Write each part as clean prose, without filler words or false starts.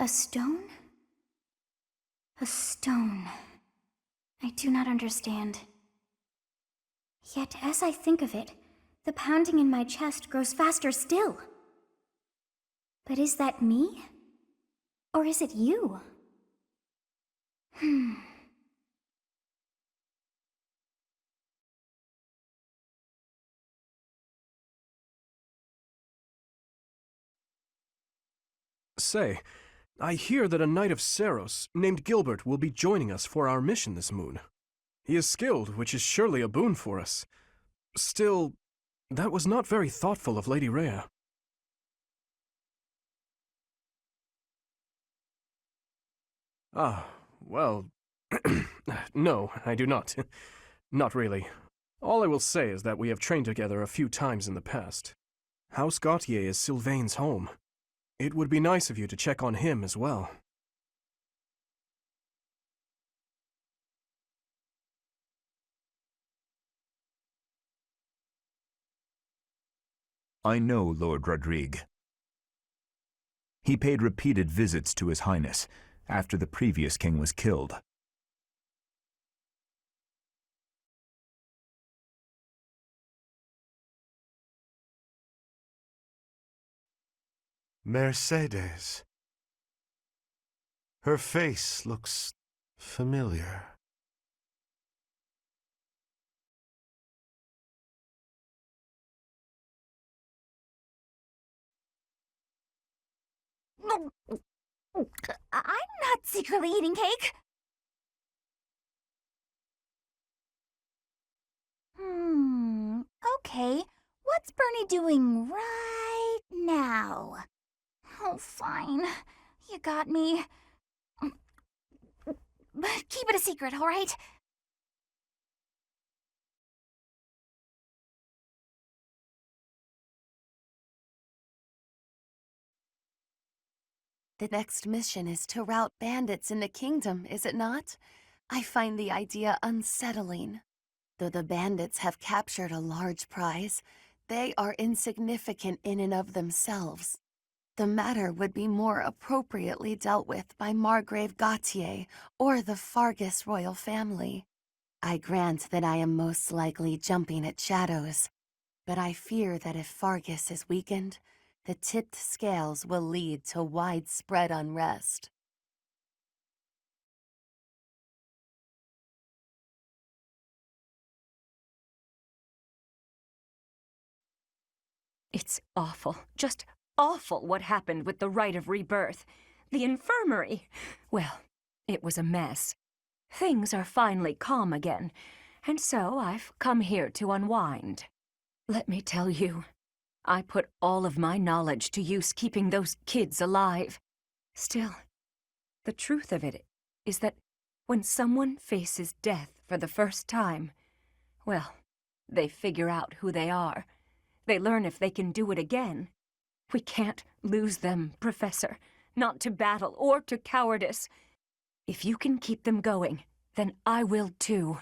A stone? A stone. I do not understand. Yet, as I think of it, the pounding in my chest grows faster still. But is that me? Or is it you? Say, I hear that a knight of Seros named Gilbert will be joining us for our mission this moon. He is skilled, which is surely a boon for us. Still, that was not very thoughtful of Lady Rhea. Ah, well, no, I do not. Not really. All I will say is that we have trained together a few times in the past. House Gautier is Sylvain's home. It would be nice of you to check on him as well. I know Lord Rodrigue. He paid repeated visits to His Highness after the previous king was killed. Mercedes. Her face looks familiar. I'm not secretly eating cake. Okay. What's Bernie doing right now? Oh, fine. You got me. But keep it a secret, all right? The next mission is to rout bandits in the kingdom, is it not? I find the idea unsettling. Though the bandits have captured a large prize, they are insignificant in and of themselves. The matter would be more appropriately dealt with by Margrave Gautier or the Fargus royal family. I grant that I am most likely jumping at shadows, but I fear that if Fargus is weakened, the tipped scales will lead to widespread unrest. It's awful, just awful what happened with the rite of rebirth. The infirmary. Well, it was a mess. Things are finally calm again, and so I've come here to unwind. Let me tell you, I put all of my knowledge to use keeping those kids alive. Still, the truth of it is that when someone faces death for the first time, well, they figure out who they are. They learn if they can do it again. We can't lose them, Professor. Not to battle or to cowardice. If you can keep them going, then I will too.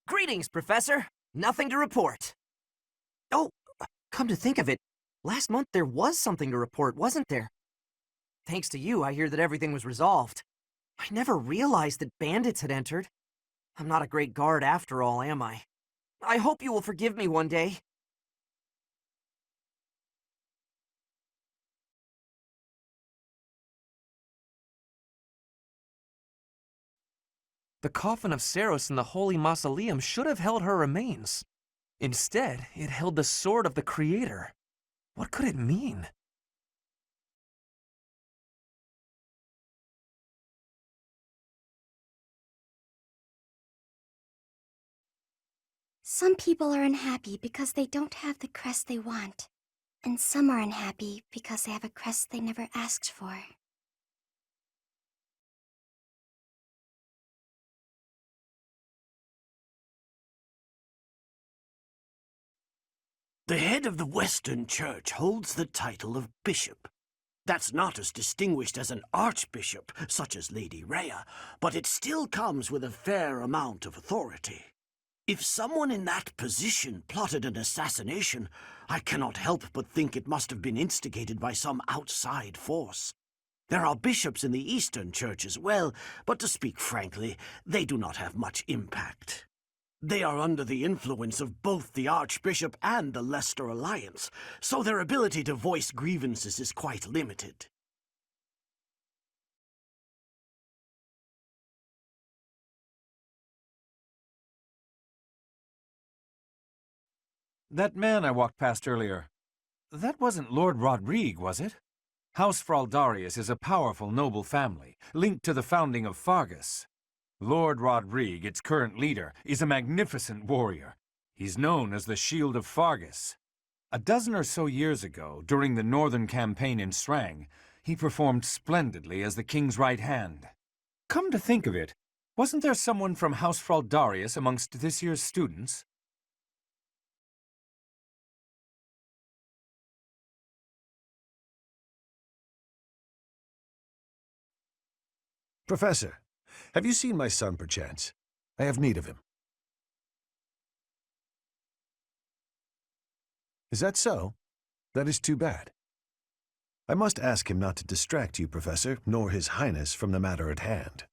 Greetings, Professor. Nothing to report. Oh, come to think of it, last month there was something to report, wasn't there? Thanks to you, I hear that everything was resolved. I never realized that bandits had entered. I'm not a great guard after all, am I? I hope you will forgive me one day. The coffin of Seros in the Holy Mausoleum should have held her remains. Instead, it held the sword of the Creator. What could it mean? Some people are unhappy because they don't have the crest they want. And some are unhappy because they have a crest they never asked for. The head of the Western Church holds the title of bishop. That's not as distinguished as an archbishop, such as Lady Rhea, but it still comes with a fair amount of authority. If someone in that position plotted an assassination, I cannot help but think it must have been instigated by some outside force. There are bishops in the Eastern Church as well, but to speak frankly, they do not have much impact. They are under the influence of both the Archbishop and the Leicester Alliance, so their ability to voice grievances is quite limited. That man I walked past earlier, that wasn't Lord Rodrigue, was it? House Fraldarius is a powerful noble family, linked to the founding of Fargus. Lord Rodrigue, its current leader, is a magnificent warrior. He's known as the Shield of Fargus. A dozen or so years ago, during the Northern Campaign in Srang, he performed splendidly as the king's right hand. Come to think of it, wasn't there someone from House Fraldarius amongst this year's students? Professor, have you seen my son, perchance? I have need of him. Is that so? That is too bad. I must ask him not to distract you, Professor, nor His Highness from the matter at hand.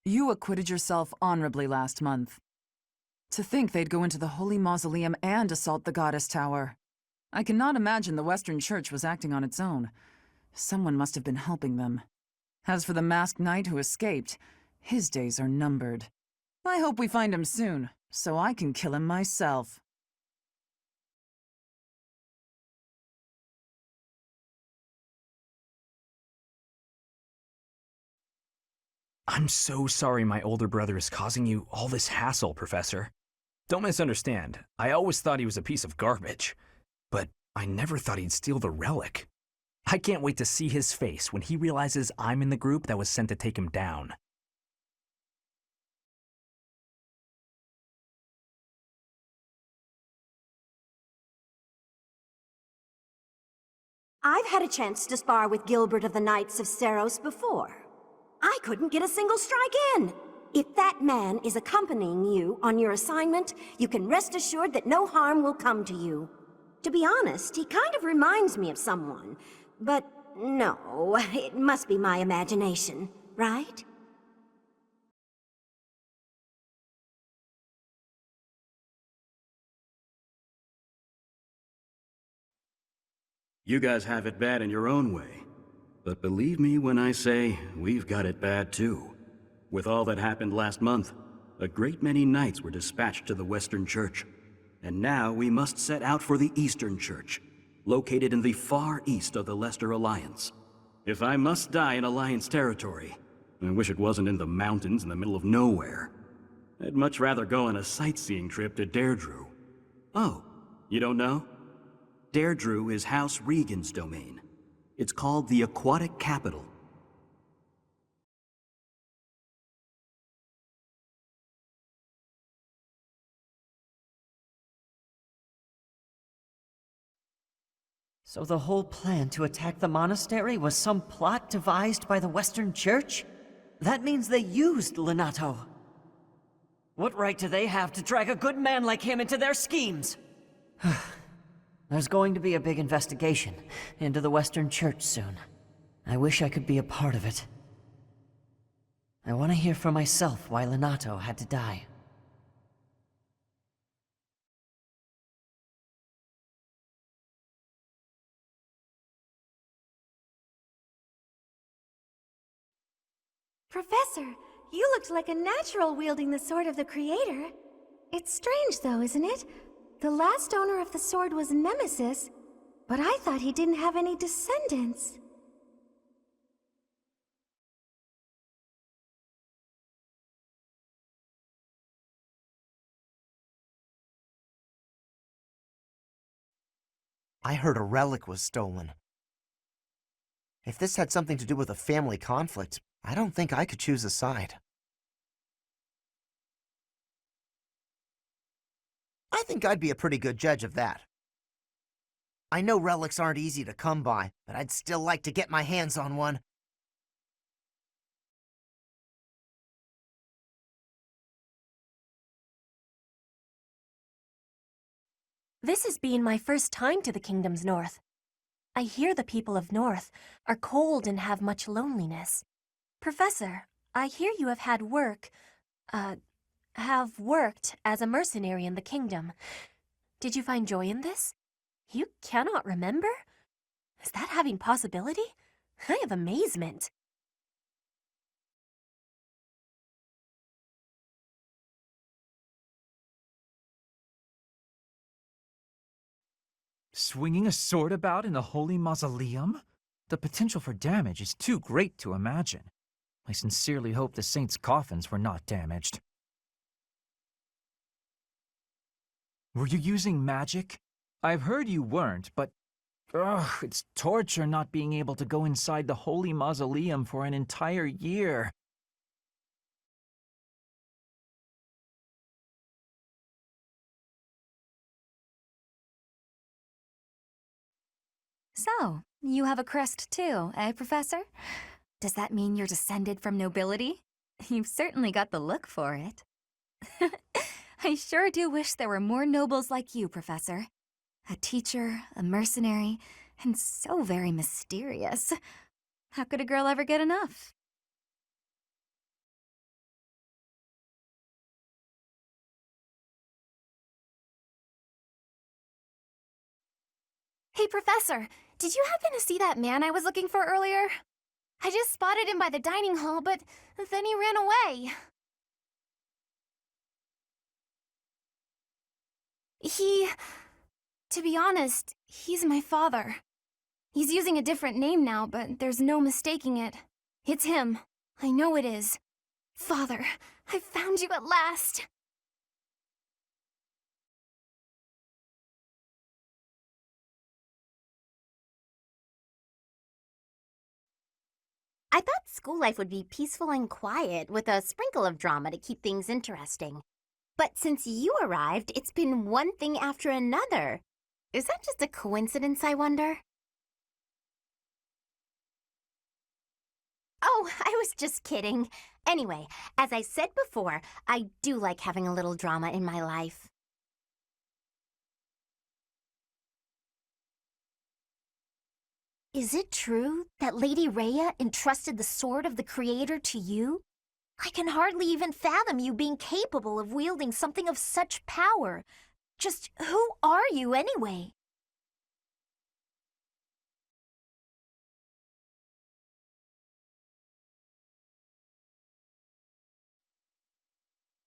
You acquitted yourself honorably last month. To think they'd go into the Holy Mausoleum and assault the Goddess Tower. I cannot imagine the Western Church was acting on its own. Someone must have been helping them. As for the masked knight who escaped, his days are numbered. I hope we find him soon, so I can kill him myself. I'm so sorry my older brother is causing you all this hassle, Professor. Don't misunderstand. I always thought he was a piece of garbage. But I never thought he'd steal the relic. I can't wait to see his face when he realizes I'm in the group that was sent to take him down. I've had a chance to spar with Gilbert of the Knights of Seros before. I couldn't get a single strike in. If that man is accompanying you on your assignment, you can rest assured that no harm will come to you. To be honest, he kind of reminds me of someone. But no, it must be my imagination, right? You guys have it bad in your own way. But believe me when I say we've got it bad too. With all that happened last month, a great many knights were dispatched to the Western Church. And now we must set out for the Eastern Church, located in the far east of the Leicester Alliance. If I must die in Alliance territory, I wish it wasn't in the mountains in the middle of nowhere. I'd much rather go on a sightseeing trip to Deirdre. Oh, you don't know? Deirdre is House Regan's domain. It's called the Aquatic Capital. So the whole plan to attack the monastery was some plot devised by the Western Church? That means they used Lenato. What right do they have to drag a good man like him into their schemes? There's going to be a big investigation into the Western Church soon. I wish I could be a part of it. I want to hear for myself why Lenato had to die. Professor, you looked like a natural wielding the sword of the Creator. It's strange, though, isn't it? The last owner of the sword was Nemesis, but I thought he didn't have any descendants. I heard a relic was stolen. If this had something to do with a family conflict, I don't think I could choose a side. I think I'd be a pretty good judge of that. I know relics aren't easy to come by, but I'd still like to get my hands on one. This has been my first time to the Kingdom's North. I hear the people of North are cold and have much loneliness. Professor, I hear you have worked as a mercenary in the Kingdom. Did you find joy in this? You cannot remember? Is that having possibility? I have amazement. Swinging a sword about in the Holy Mausoleum? The potential for damage is too great to imagine. I sincerely hope the saints' coffins were not damaged. Were you using magic? I've heard you weren't, but it's torture not being able to go inside the Holy Mausoleum for an entire year. So, you have a crest too, eh, Professor? Does that mean you're descended from nobility? You've certainly got the look for it. I sure do wish there were more nobles like you, Professor. A teacher, a mercenary, and so very mysterious. How could a girl ever get enough? Hey, Professor, did you happen to see that man I was looking for earlier? I just spotted him by the dining hall, but then he ran away. To be honest, he's my father. He's using a different name now, but there's no mistaking it. It's him. I know it is. Father, I found you at last. I thought school life would be peaceful and quiet, with a sprinkle of drama to keep things interesting. But since you arrived, it's been one thing after another. Is that just a coincidence, I wonder? Oh, I was just kidding. Anyway, as I said before, I do like having a little drama in my life. Is it true that Lady Rhea entrusted the sword of the Creator to you? I can hardly even fathom you being capable of wielding something of such power. Just who are you anyway?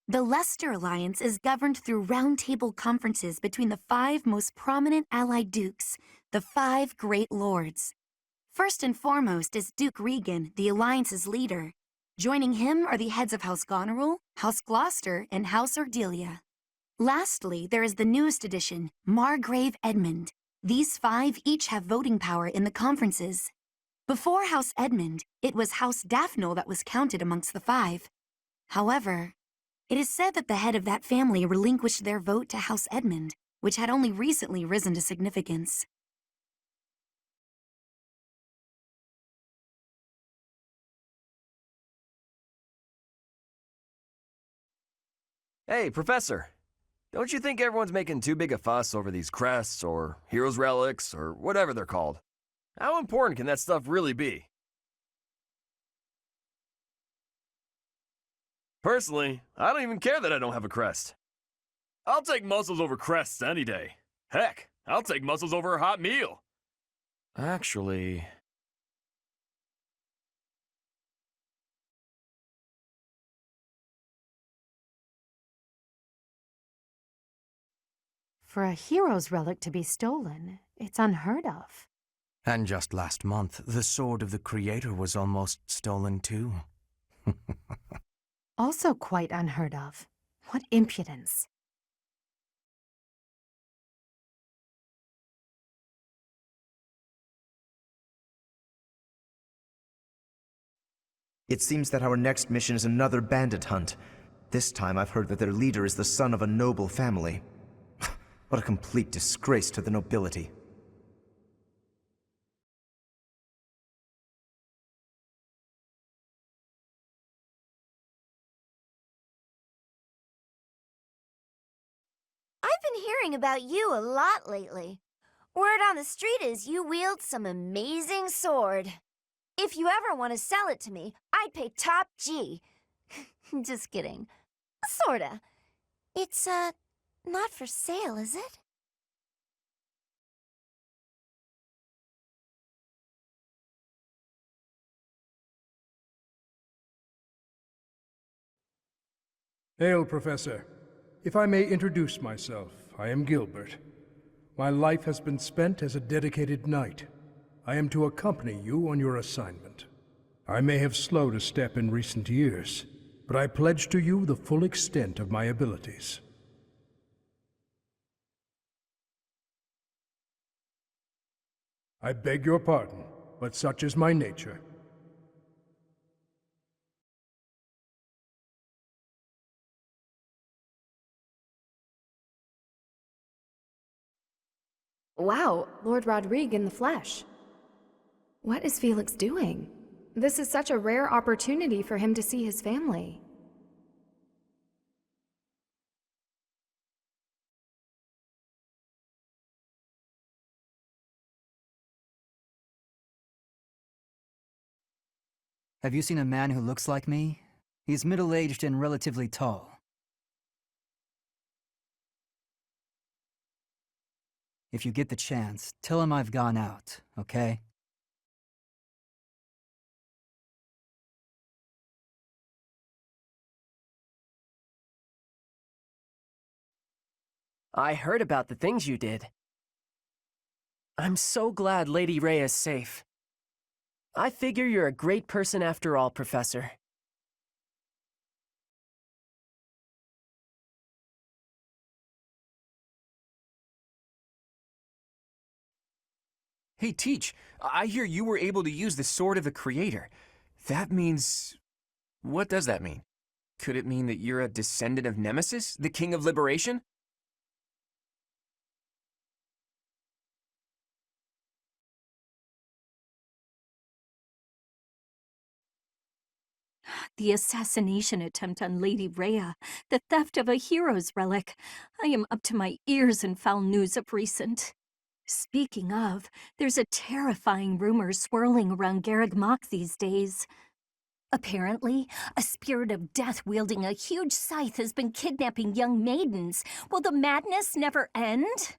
The Leicester Alliance is governed through roundtable conferences between the 5 most prominent allied dukes, the 5 great lords. First and foremost is Duke Regan, the Alliance's leader. Joining him are the heads of House Goneril, House Gloucester, and House Ordelia. Lastly, there is the newest addition, Margrave Edmund. These 5 each have voting power in the conferences. Before House Edmund, it was House Daphne that was counted amongst the 5. However, it is said that the head of that family relinquished their vote to House Edmund, which had only recently risen to significance. Hey, Professor. Don't you think everyone's making too big a fuss over these crests, or heroes' relics, or whatever they're called? How important can that stuff really be? Personally, I don't even care that I don't have a crest. I'll take muscles over crests any day. Heck, I'll take muscles over a hot meal. Actually... For a hero's relic to be stolen, it's unheard of. And just last month, the sword of the Creator was almost stolen too. Also quite unheard of. What impudence. It seems that our next mission is another bandit hunt. This time I've heard that their leader is the son of a noble family. What a complete disgrace to the nobility. I've been hearing about you a lot lately. Word on the street is you wield some amazing sword. If you ever want to sell it to me, I'd pay top G. Just kidding. Sorta. It's, not for sale, is it? Hail, Professor. If I may introduce myself, I am Gilbert. My life has been spent as a dedicated knight. I am to accompany you on your assignment. I may have slowed a step in recent years, but I pledge to you the full extent of my abilities. I beg your pardon, but such is my nature. Wow, Lord Rodrigue in the flesh. What is Felix doing? This is such a rare opportunity for him to see his family. Have you seen a man who looks like me? He's middle-aged and relatively tall. If you get the chance, tell him I've gone out, okay? I heard about the things you did. I'm so glad Lady Rhea is safe. I figure you're a great person after all, Professor. Hey, Teach, I hear you were able to use the Sword of the Creator. That means... What does that mean? Could it mean that you're a descendant of Nemesis, the King of Liberation? The assassination attempt on Lady Rhea, the theft of a hero's relic. I am up to my ears in foul news of recent. Speaking of, there's a terrifying rumor swirling around Garreg Mach these days. Apparently, a spirit of death wielding a huge scythe has been kidnapping young maidens. Will the madness never end?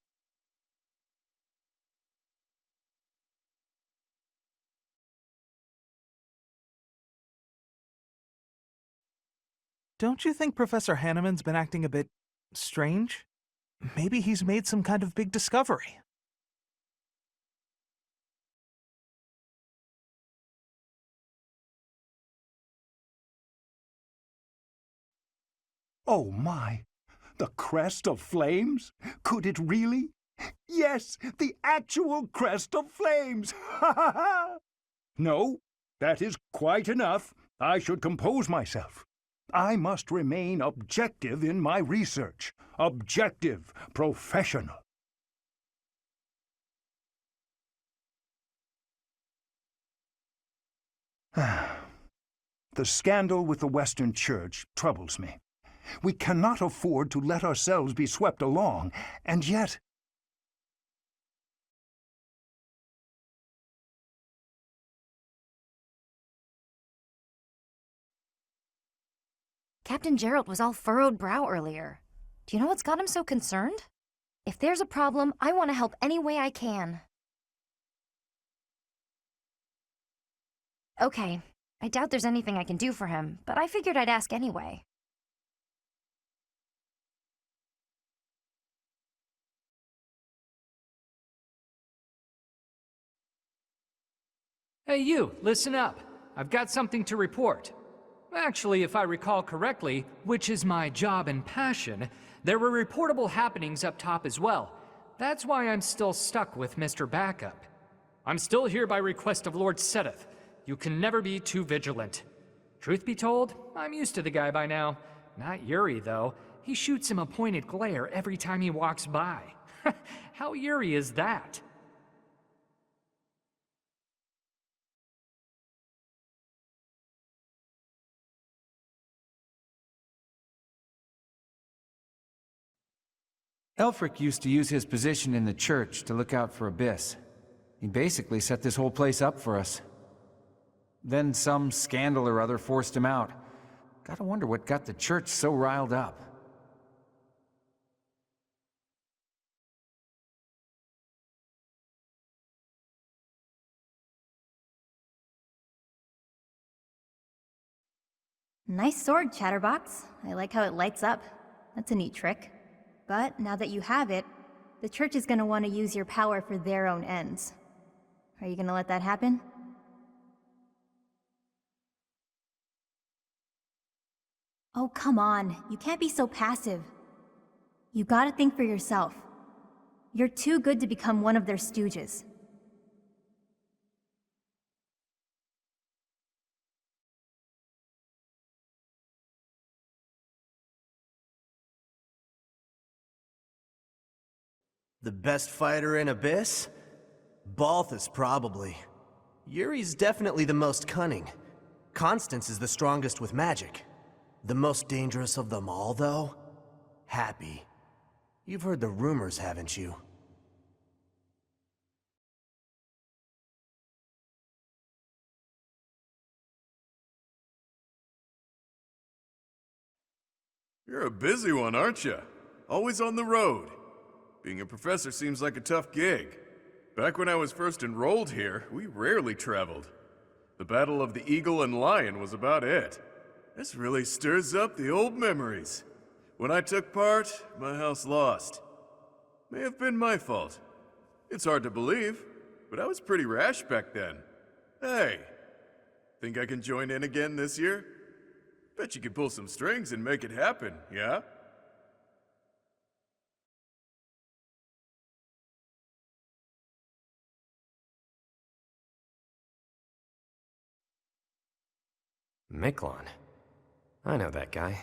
Don't you think Professor Hanneman's been acting a bit strange? Maybe he's made some kind of big discovery. Oh my! The crest of flames? Could it really? Yes, the actual crest of flames! Ha ha ha! No, that is quite enough. I should compose myself. I must remain objective in my research. Objective, professional. The scandal with the Western Church troubles me. We cannot afford to let ourselves be swept along, and yet... Captain Gerald was all furrowed brow earlier. Do you know what's got him so concerned? If there's a problem, I want to help any way I can. Okay, I doubt there's anything I can do for him, but I figured I'd ask anyway. Hey you, listen up. I've got something to report. Actually, if I recall correctly, which is my job and passion, there were reportable happenings up top as well. That's why I'm still stuck with Mr. Backup. I'm still here by request of Lord Sedith. You can never be too vigilant. Truth be told, I'm used to the guy by now. Not Yuri, though. He shoots him a pointed glare every time he walks by. How Yuri is that? Elfric used to use his position in the church to look out for Abyss. He basically set this whole place up for us. Then some scandal or other forced him out. Gotta wonder what got the church so riled up. Nice sword, Chatterbox. I like how it lights up. That's a neat trick. But now that you have it, the church is gonna want to use your power for their own ends. Are you gonna let that happen? Oh, come on. You can't be so passive. You gotta think for yourself. You're too good to become one of their stooges. The best fighter in Abyss? Balthus, probably. Yuri's definitely the most cunning. Constance is the strongest with magic. The most dangerous of them all, though? Happy. You've heard the rumors, haven't you? You're a busy one, aren't you? Always on the road. Being a professor seems like a tough gig. Back when I was first enrolled here, we rarely traveled. The Battle of the Eagle and Lion was about it. This really stirs up the old memories. When I took part, my house lost. May have been my fault. It's hard to believe, but I was pretty rash back then. Hey, think I can join in again this year? Bet you could pull some strings and make it happen, yeah? Miklon. I know that guy.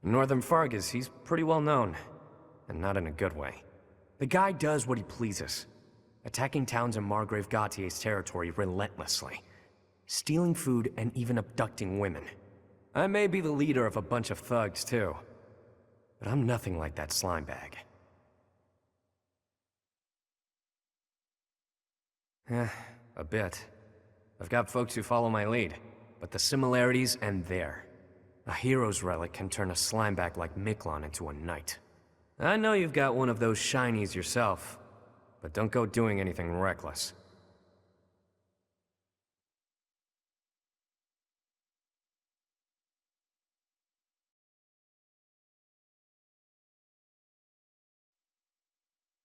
In Northern Fargus, he's pretty well known. And not in a good way. The guy does what he pleases. Attacking towns in Margrave Gautier's territory relentlessly. Stealing food and even abducting women. I may be the leader of a bunch of thugs, too. But I'm nothing like that slime bag. A bit. I've got folks who follow my lead. But the similarities end there. A hero's relic can turn a slimeback like Miklon into a knight. I know you've got one of those shinies yourself, but don't go doing anything reckless.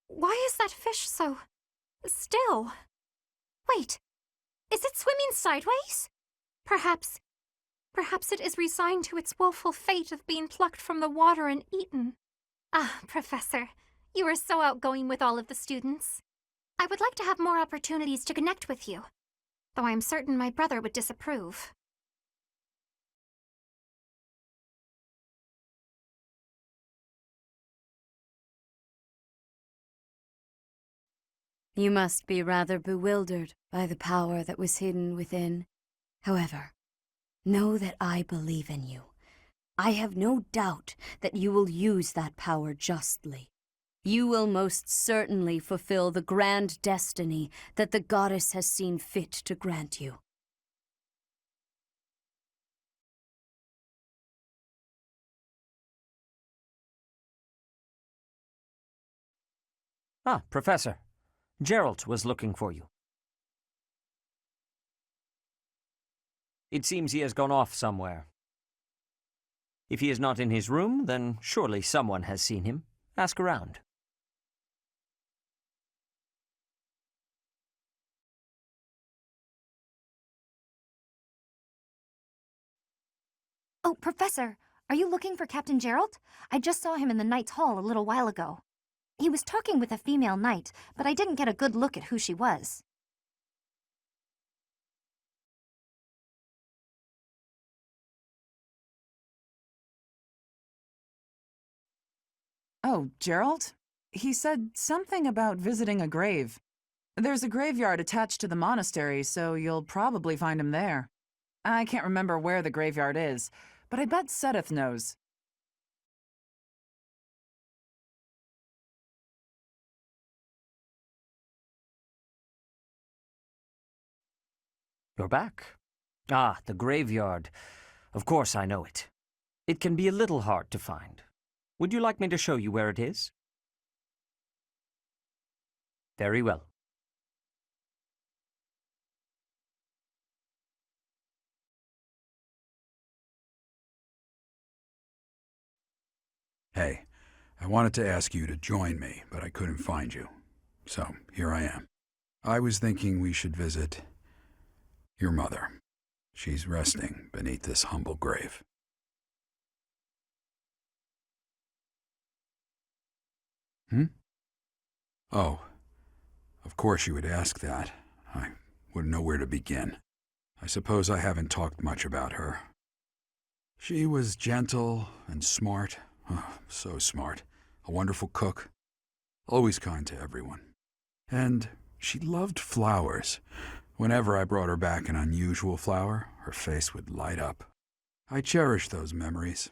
Why is that fish so still? Wait, is it swimming sideways? Perhaps it is resigned to its woeful fate of being plucked from the water and eaten. Ah, Professor, you are so outgoing with all of the students. I would like to have more opportunities to connect with you, though I am certain my brother would disapprove. You must be rather bewildered by the power that was hidden within. However, know that I believe in you. I have no doubt that you will use that power justly. You will most certainly fulfill the grand destiny that the goddess has seen fit to grant you. Ah, Professor. Geralt was looking for you. It seems he has gone off somewhere. If he is not in his room, then surely someone has seen him. Ask around. Oh, Professor, are you looking for Captain Geralt? I just saw him in the Knight's Hall a little while ago. He was talking with a female knight, but I didn't get a good look at who she was. Oh, Gerald? He said something about visiting a grave. There's a graveyard attached to the monastery, so you'll probably find him there. I can't remember where the graveyard is, but I bet Sedith knows. You're back. Ah, the graveyard. Of course I know it. It can be a little hard to find. Would you like me to show you where it is? Very well. Hey, I wanted to ask you to join me, but I couldn't find you. So, here I am. I was thinking we should visit your mother. She's resting beneath this humble grave. Oh, of course you would ask that. I wouldn't know where to begin. I suppose I haven't talked much about her. She was gentle and smart. Oh, so smart. A wonderful cook. Always kind to everyone. And she loved flowers. Whenever I brought her back an unusual flower, her face would light up. I cherish those memories.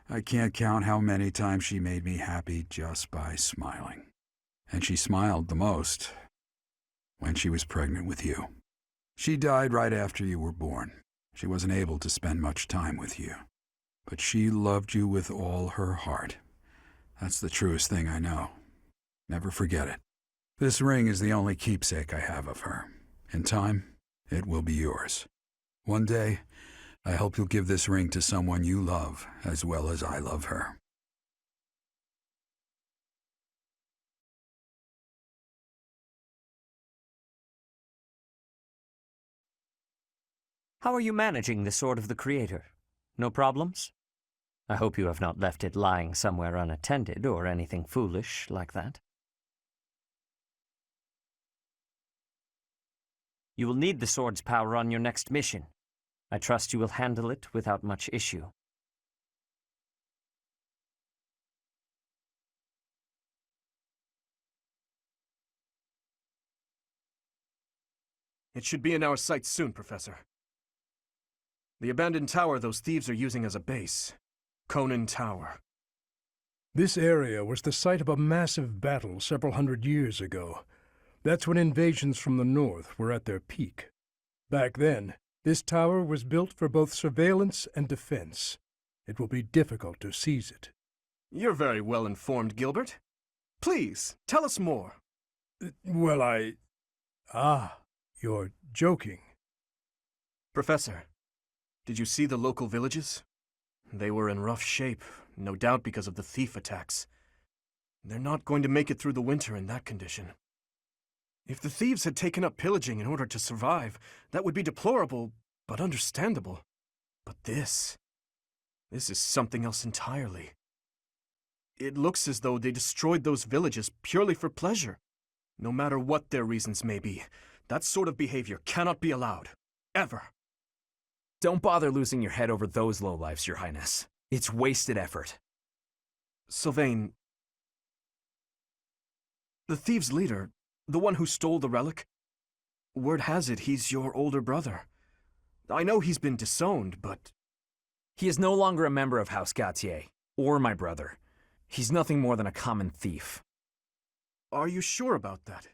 I can't count how many times she made me happy just by smiling. And she smiled the most when she was pregnant with you. She died right after you were born. She wasn't able to spend much time with you. But she loved you with all her heart. That's the truest thing I know. Never forget it. This ring is the only keepsake I have of her. In time, it will be yours. One day, I hope you'll give this ring to someone you love as well as I love her. How are you managing the Sword of the Creator? No problems? I hope you have not left it lying somewhere unattended or anything foolish like that. You will need the sword's power on your next mission. I trust you will handle it without much issue. It should be in our sights soon, Professor. The abandoned tower those thieves are using as a base. Conan Tower. This area was the site of a massive battle several hundred years ago. That's when invasions from the north were at their peak. Back then, this tower was built for both surveillance and defense. It will be difficult to seize it. You're very well informed, Gilbert. Please, tell us more. Well, you're joking. Professor, did you see the local villages? They were in rough shape, no doubt because of the thief attacks. They're not going to make it through the winter in that condition. If the thieves had taken up pillaging in order to survive, that would be deplorable, but understandable. But this is something else entirely. It looks as though they destroyed those villages purely for pleasure. No matter what their reasons may be, that sort of behavior cannot be allowed. Ever. Don't bother losing your head over those lowlifes, Your Highness. It's wasted effort. Sylvain, the thieves' leader, the one who stole the relic, word has it he's your older brother. I know he's been disowned, but... He is no longer a member of House Gautier, or my brother. He's nothing more than a common thief. Are you sure about that?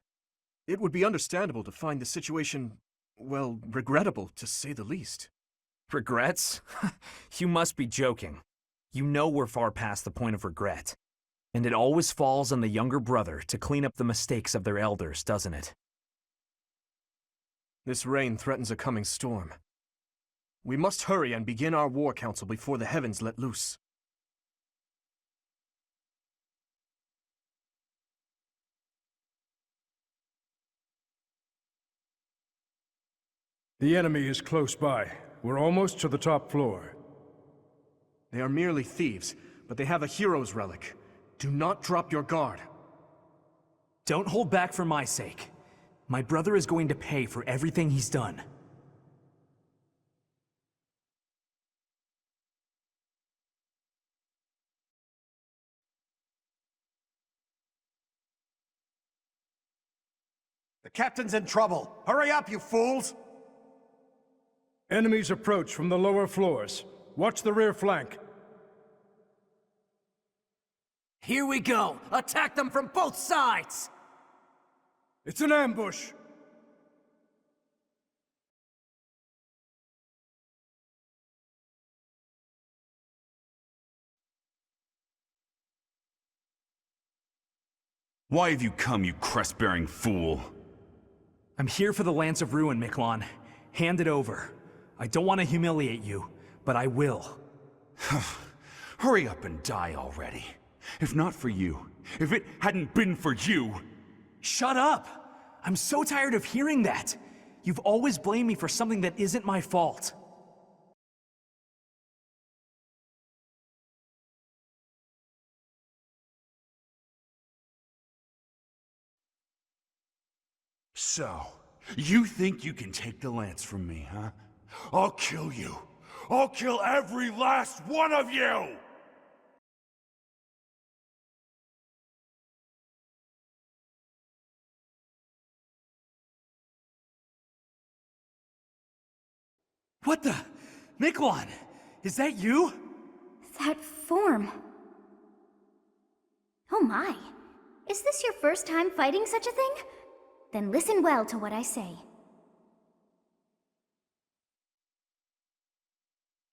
It would be understandable to find the situation, well, regrettable, to say the least. Regrets? You must be joking. You know we're far past the point of regret. And it always falls on the younger brother to clean up the mistakes of their elders, doesn't it? This rain threatens a coming storm. We must hurry and begin our war council before the heavens let loose. The enemy is close by. We're almost to the top floor. They are merely thieves, but they have a hero's relic. Do not drop your guard. Don't hold back for my sake. My brother is going to pay for everything he's done. The captain's in trouble. Hurry up, you fools! Enemies approach from the lower floors. Watch the rear flank. Here we go! Attack them from both sides! It's an ambush! Why have you come, you crest-bearing fool? I'm here for the Lance of Ruin, Miklon. Hand it over. I don't want to humiliate you, but I will. Hurry up and die already. If not for you, if it hadn't been for you... Shut up! I'm so tired of hearing that. You've always blamed me for something that isn't my fault. So, you think you can take the lance from me, huh? I'll kill you. I'll kill every last one of you! What the? Miklon, is that you? That form. Oh my. Is this your first time fighting such a thing? Then listen well to what I say.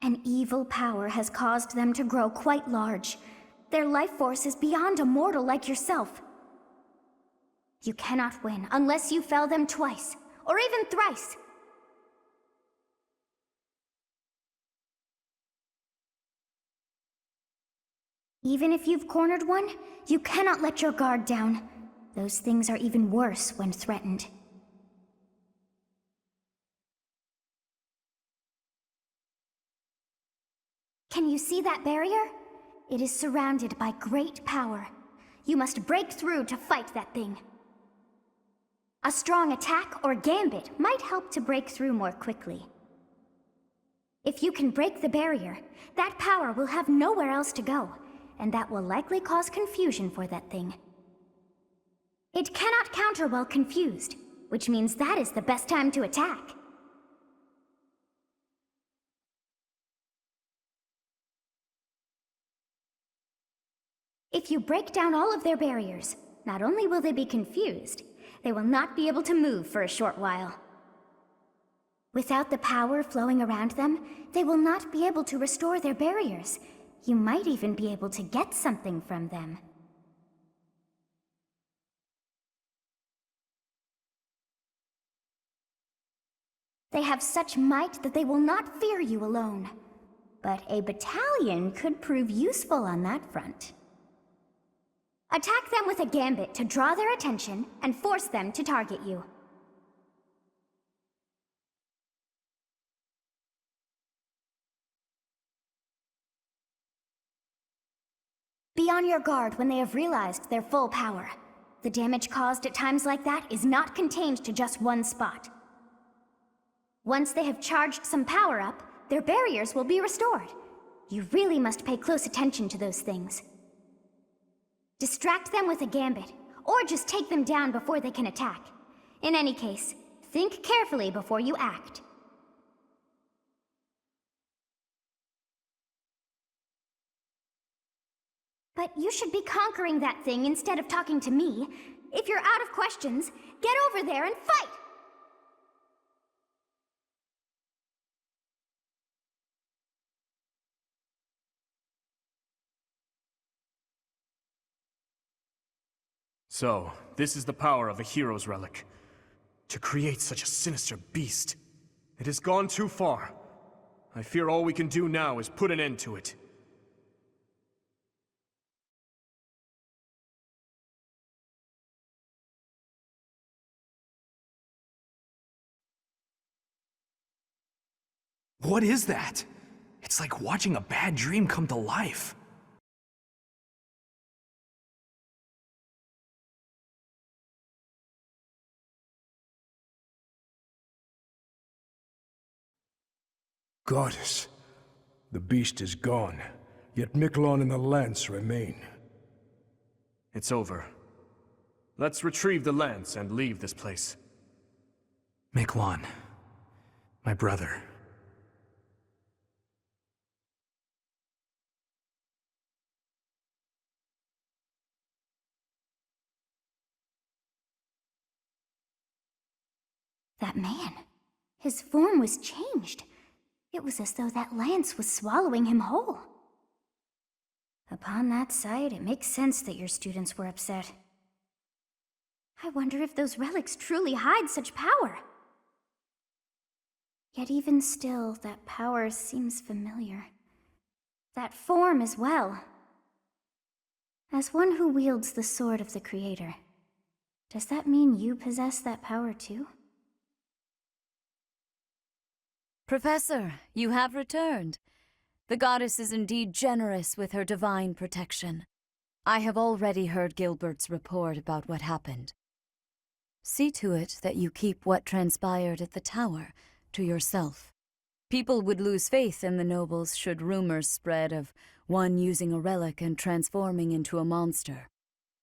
An evil power has caused them to grow quite large. Their life force is beyond a mortal like yourself. You cannot win unless you fell them twice, or even thrice. Even if you've cornered one, you cannot let your guard down. Those things are even worse when threatened. Can you see that barrier? It is surrounded by great power. You must break through to fight that thing. A strong attack or gambit might help to break through more quickly. If you can break the barrier, that power will have nowhere else to go, and that will likely cause confusion for that thing. It cannot counter while confused, which means that is the best time to attack. If you break down all of their barriers, not only will they be confused, they will not be able to move for a short while. Without the power flowing around them, they will not be able to restore their barriers. You might even be able to get something from them. They have such might that they will not fear you alone. But a battalion could prove useful on that front. Attack them with a gambit to draw their attention and force them to target you. Be on your guard when they have realized their full power. The damage caused at times like that is not contained to just one spot. Once they have charged some power up, their barriers will be restored. You really must pay close attention to those things. Distract them with a gambit, or just take them down before they can attack. In any case, think carefully before you act. But you should be conquering that thing instead of talking to me. If you're out of questions, get over there and fight! So, this is the power of a hero's relic. To create such a sinister beast. It has gone too far. I fear all we can do now is put an end to it. What is that? It's like watching a bad dream come to life. Goddess, the beast is gone, yet Miklon and the lance remain. It's over. Let's retrieve the lance and leave this place. Miklon, my brother. That man, his form was changed. It was as though that lance was swallowing him whole. Upon that sight, it makes sense that your students were upset. I wonder if those relics truly hide such power. Yet even still, that power seems familiar. That form as well. As one who wields the sword of the Creator, does that mean you possess that power too? Professor, you have returned. The goddess is indeed generous with her divine protection. I have already heard Gilbert's report about what happened. See to it that you keep what transpired at the tower to yourself. People would lose faith in the nobles should rumors spread of one using a relic and transforming into a monster.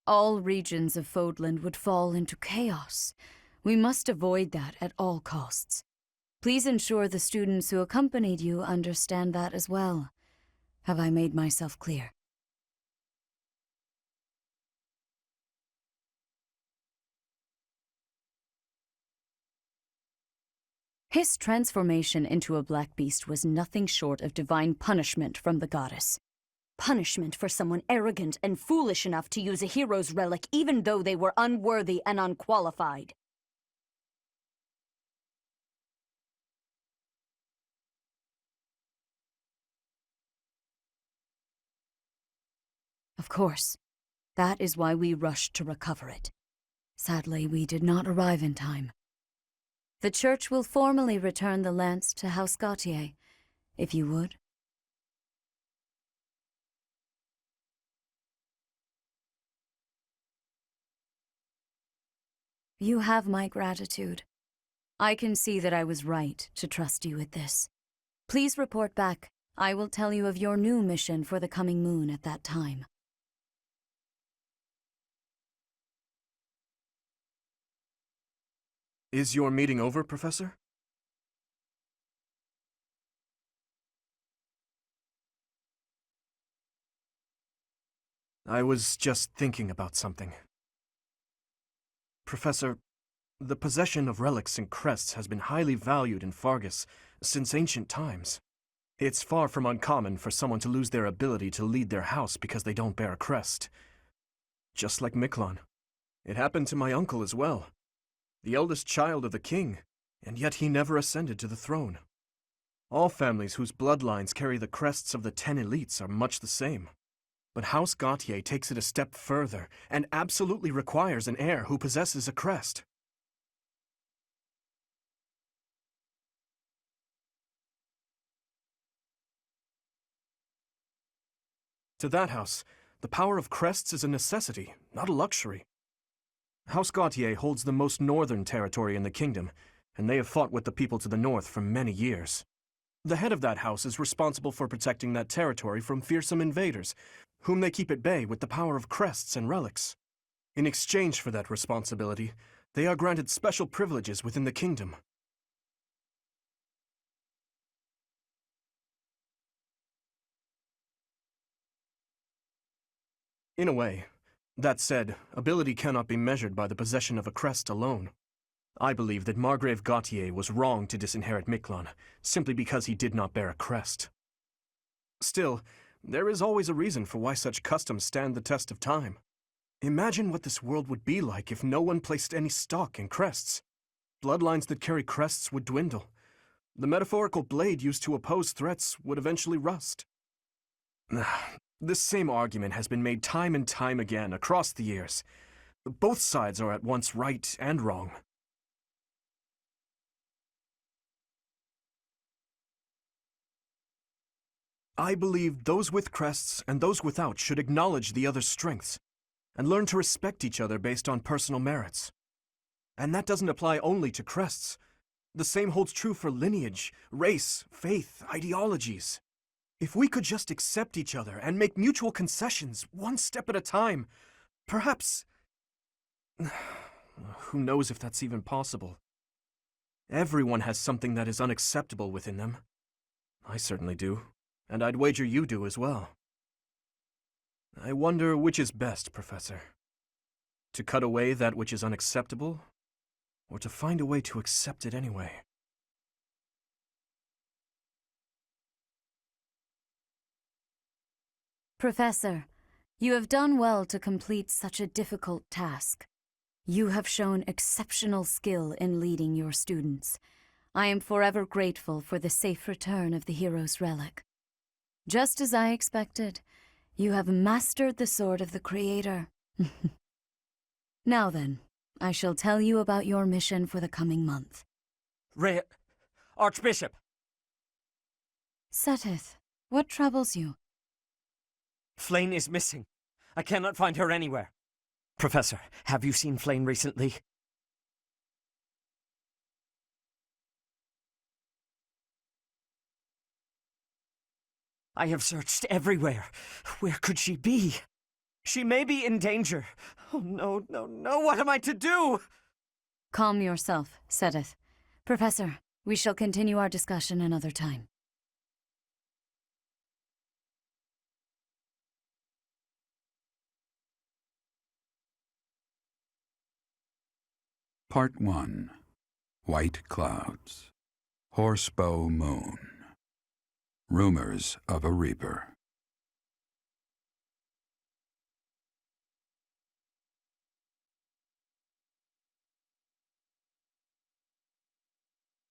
All regions of Fodland would fall into chaos. We must avoid that at all costs. Please ensure the students who accompanied you understand that as well. Have I made myself clear? His transformation into a black beast was nothing short of divine punishment from the goddess. Punishment for someone arrogant and foolish enough to use a hero's relic even though they were unworthy and unqualified. Of course, that is why we rushed to recover it. Sadly, we did not arrive in time. The church will formally return the lance to House Gautier, if you would. You have my gratitude. I can see that I was right to trust you with this. Please report back. I will tell you of your new mission for the coming moon at that time. Is your meeting over, Professor? I was just thinking about something. Professor, the possession of relics and crests has been highly valued in Fargus since ancient times. It's far from uncommon for someone to lose their ability to lead their house because they don't bear a crest. Just like Miklon. It happened to my uncle as well. The eldest child of the king, and yet he never ascended to the throne. All families whose bloodlines carry the crests of the 10 elites are much the same. But House Gautier takes it a step further and absolutely requires an heir who possesses a crest. To that house, the power of crests is a necessity, not a luxury. House Gautier holds the most northern territory in the kingdom, and they have fought with the people to the north for many years. The head of that house is responsible for protecting that territory from fearsome invaders, whom they keep at bay with the power of crests and relics. In exchange for that responsibility, they are granted special privileges within the kingdom. In a way. That said, ability cannot be measured by the possession of a crest alone. I believe that Margrave Gautier was wrong to disinherit Miklon, simply because he did not bear a crest. Still, there is always a reason for why such customs stand the test of time. Imagine what this world would be like if no one placed any stock in crests. Bloodlines that carry crests would dwindle. The metaphorical blade used to oppose threats would eventually rust. This same argument has been made time and time again across the years. Both sides are at once right and wrong. I believe those with crests and those without should acknowledge the other's strengths, and learn to respect each other based on personal merits. And that doesn't apply only to crests. The same holds true for lineage, race, faith, ideologies. If we could just accept each other and make mutual concessions, one step at a time, perhaps... Who knows if that's even possible? Everyone has something that is unacceptable within them. I certainly do, and I'd wager you do as well. I wonder which is best, Professor. To cut away that which is unacceptable, or to find a way to accept it anyway? Professor, you have done well to complete such a difficult task. You have shown exceptional skill in leading your students. I am forever grateful for the safe return of the hero's relic. Just as I expected, you have mastered the sword of the Creator. Now then, I shall tell you about your mission for the coming month. Archbishop! Seteth, what troubles you? Flane is missing. I cannot find her anywhere. Professor, have you seen Flane recently? I have searched everywhere. Where could she be? She may be in danger. Oh, no, no, no, what am I to do? Calm yourself, Seteth. Professor, we shall continue our discussion another time. Part 1. White Clouds. Horsebow Moon. Rumors of a Reaper.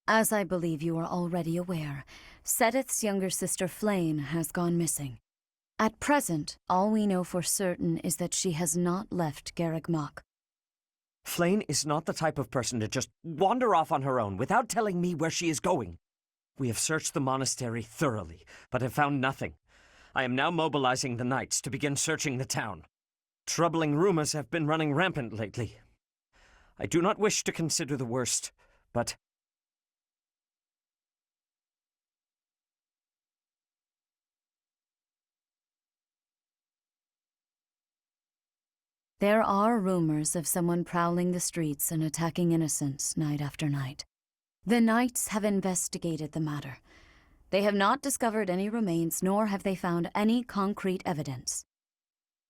As I believe you are already aware, Seteth's younger sister Flane has gone missing. At present, all we know for certain is that she has not left Garreg Mach. Flane is not the type of person to just wander off on her own without telling me where she is going. We have searched the monastery thoroughly, but have found nothing. I am now mobilizing the knights to begin searching the town. Troubling rumors have been running rampant lately. I do not wish to consider the worst, but... There are rumors of someone prowling the streets and attacking innocents night after night. The knights have investigated the matter. They have not discovered any remains, nor have they found any concrete evidence.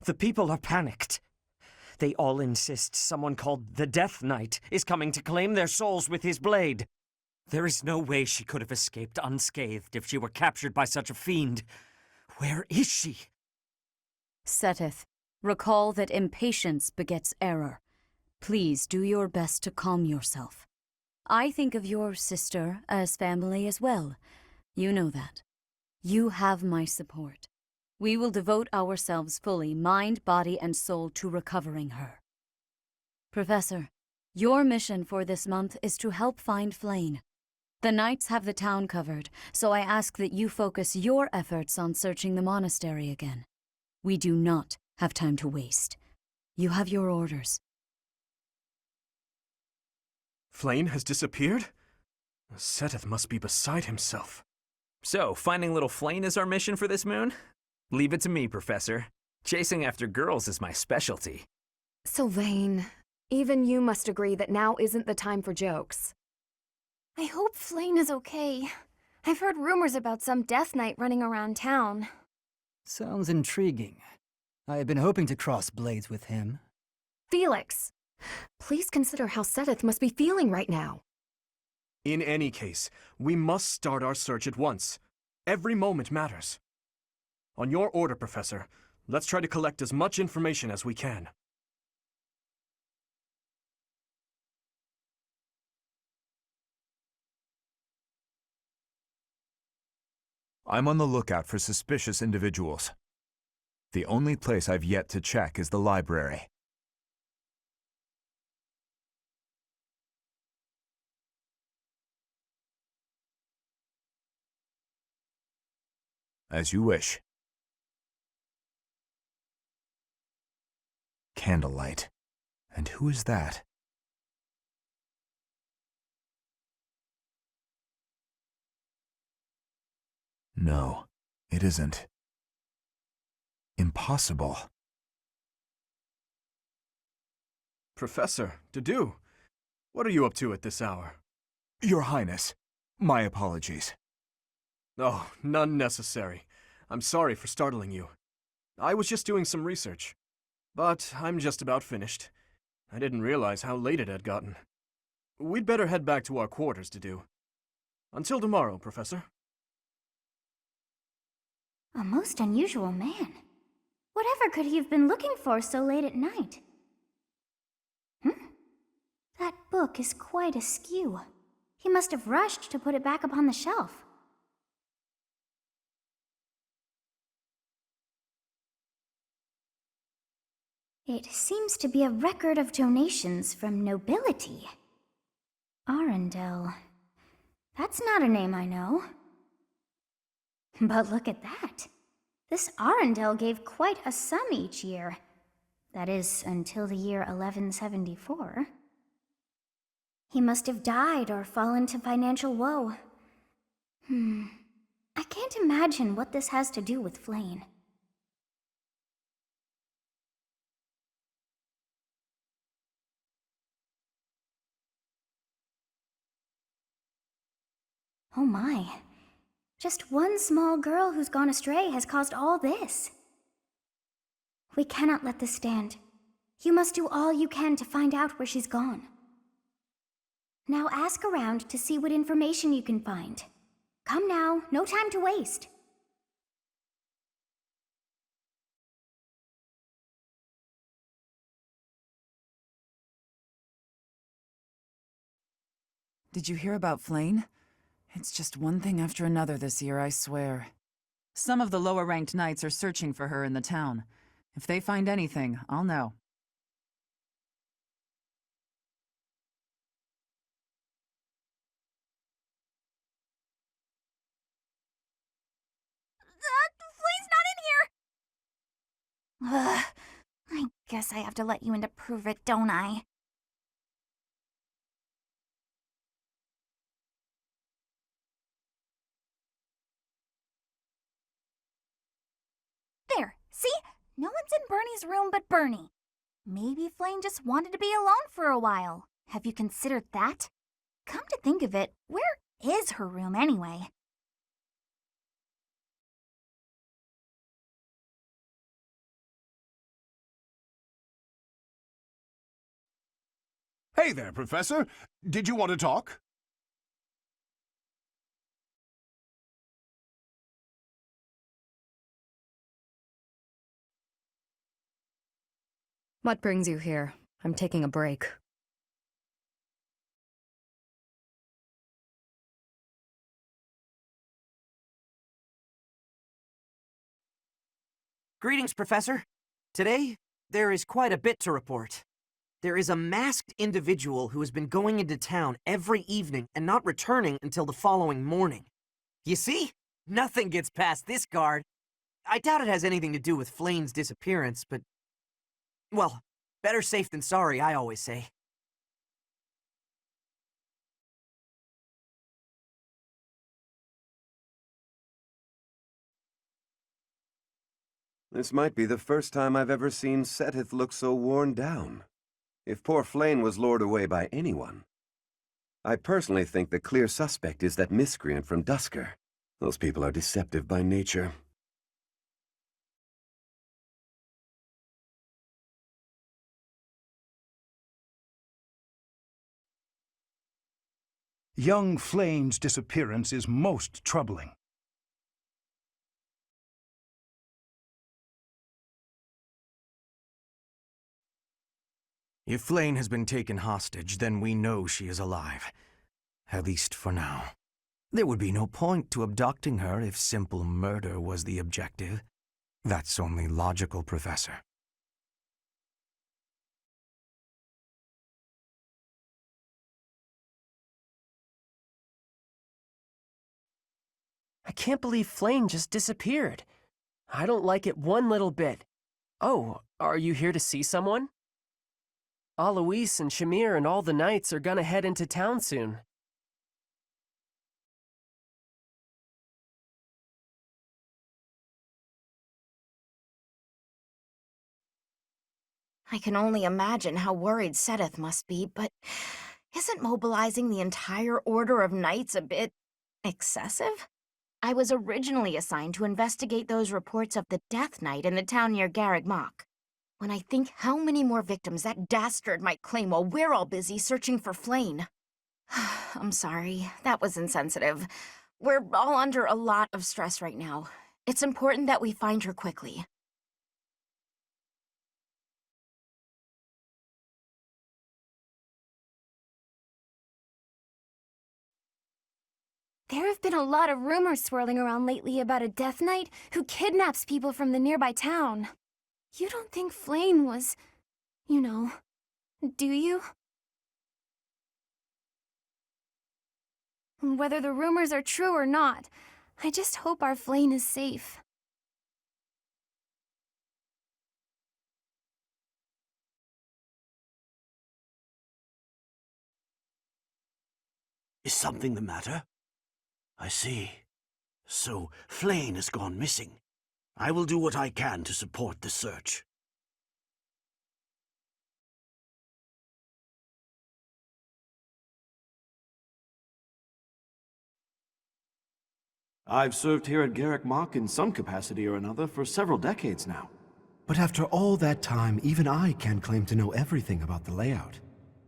The people are panicked. They all insist someone called the Death Knight is coming to claim their souls with his blade. There is no way she could have escaped unscathed if she were captured by such a fiend. Where is she? Seteth, recall that impatience begets error. Please do your best to calm yourself. I think of your sister as family as well. You know that. You have my support. We will devote ourselves fully, mind, body, and soul, to recovering her. Professor, your mission for this month is to help find Flane. The knights have the town covered, so I ask that you focus your efforts on searching the monastery again. We do not have time to waste. You have your orders. Flane has disappeared? Seteth must be beside himself. So, finding little Flane is our mission for this moon? Leave it to me, Professor. Chasing after girls is my specialty. Sylvain, even you must agree that now isn't the time for jokes. I hope Flane is okay. I've heard rumors about some Death Knight running around town. Sounds intriguing. I have been hoping to cross blades with him. Felix, please consider how Seteth must be feeling right now. In any case, we must start our search at once. Every moment matters. On your order, Professor, let's try to collect as much information as we can. I'm on the lookout for suspicious individuals. The only place I've yet to check is the library. As you wish. Candlelight. And who is that? No, it isn't. Impossible. Professor, Dedu, what are you up to at this hour? Your Highness, my apologies. Oh, none necessary. I'm sorry for startling you. I was just doing some research. But I'm just about finished. I didn't realize how late it had gotten. We'd better head back to our quarters, Dedu. Until tomorrow, Professor. A most unusual man. Whatever could he have been looking for so late at night? That book is quite askew. He must have rushed to put it back upon the shelf. It seems to be a record of donations from nobility. Arundel. That's not a name I know. But look at that. This Arundel gave quite a sum each year. That is, until the year 1174. He must have died or fallen to financial woe. I can't imagine what this has to do with Flayn. Oh my. Just one small girl who's gone astray has caused all this. We cannot let this stand. You must do all you can to find out where she's gone. Now ask around to see what information you can find. Come now, no time to waste. Did you hear about Flayn? It's just one thing after another this year, I swear. Some of the lower-ranked knights are searching for her in the town. If they find anything, I'll know. Flayn's not in here! Ugh, I guess I have to let you in to prove it, don't I? There, see? No one's in Bernie's room but Bernie. Maybe Flayn just wanted to be alone for a while. Have you considered that? Come to think of it, where is her room anyway? Hey there, Professor. Did you want to talk? What brings you here? I'm taking a break. Greetings, Professor. Today, there is quite a bit to report. There is a masked individual who has been going into town every evening and not returning until the following morning. You see? Nothing gets past this guard. I doubt it has anything to do with Flayn's disappearance, but... well, better safe than sorry, I always say. This might be the first time I've ever seen Seteth look so worn down. If poor Flayn was lured away by anyone. I personally think the clear suspect is that miscreant from Dusker. Those people are deceptive by nature. Young Flayn's disappearance is most troubling. If Flayn has been taken hostage, then we know she is alive. At least for now. There would be no point to abducting her if simple murder was the objective. That's only logical, Professor. I can't believe Flayn just disappeared. I don't like it one little bit. Oh, are you here to see someone? Alois and Shamir and all the knights are gonna head into town soon. I can only imagine how worried Seteth must be, but isn't mobilizing the entire Order of Knights a bit excessive? I was originally assigned to investigate those reports of the Death Knight in the town near Garreg Mach. When I think how many more victims that dastard might claim while we're all busy searching for Flayn. I'm sorry, that was insensitive. We're all under a lot of stress right now. It's important that we find her quickly. There have been a lot of rumors swirling around lately about a Death Knight who kidnaps people from the nearby town. You don't think Flane was, you know, do you? Whether the rumors are true or not, I just hope our Flane is safe. Is something the matter? I see. So, Flane has gone missing. I will do what I can to support the search. I've served here at Garrick Mach in some capacity or another for several decades now. But after all that time, even I can't claim to know everything about the layout.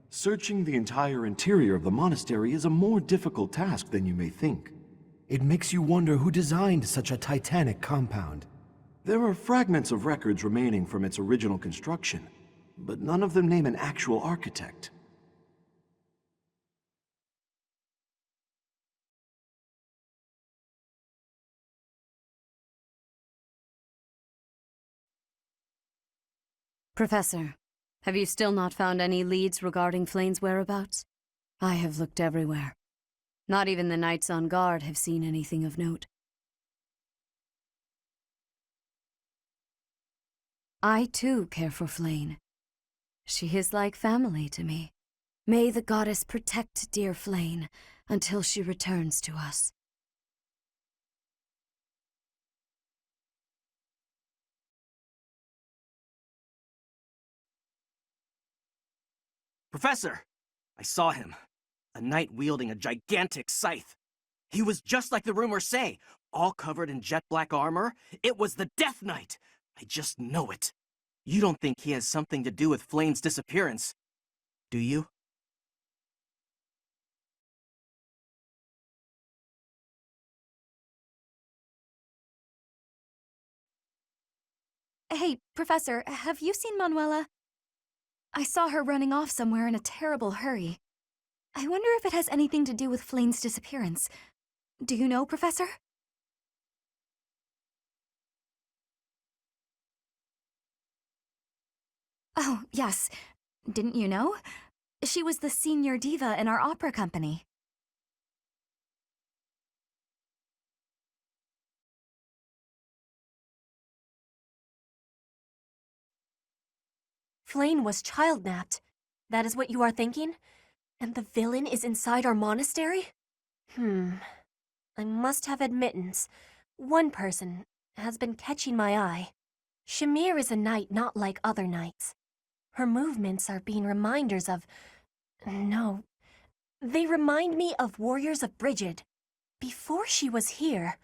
Searching the entire interior of the monastery is a more difficult task than you may think. It makes you wonder who designed such a titanic compound. There are fragments of records remaining from its original construction, but none of them name an actual architect. Professor, have you still not found any leads regarding Flane's whereabouts? I have looked everywhere. Not even the knights on guard have seen anything of note. I too care for Flane. She is like family to me. May the goddess protect dear Flane until she returns to us. Professor! I saw him. A knight wielding a gigantic scythe. He was just like the rumors say, all covered in jet black armor. It was the Death Knight! I just know it. You don't think he has something to do with Flane's disappearance, do you? Hey, Professor, have you seen Manuela? I saw her running off somewhere in a terrible hurry. I wonder if it has anything to do with Flane's disappearance. Do you know, Professor? Oh, yes. Didn't you know? She was the senior diva in our opera company. Flane was child-napped. That is what you are thinking? And the villain is inside our monastery? I must have admittance. One person has been catching my eye. Shamir is a knight not like other knights. Her movements are being reminders of... No. They remind me of Warriors of Brigid. Before she was here,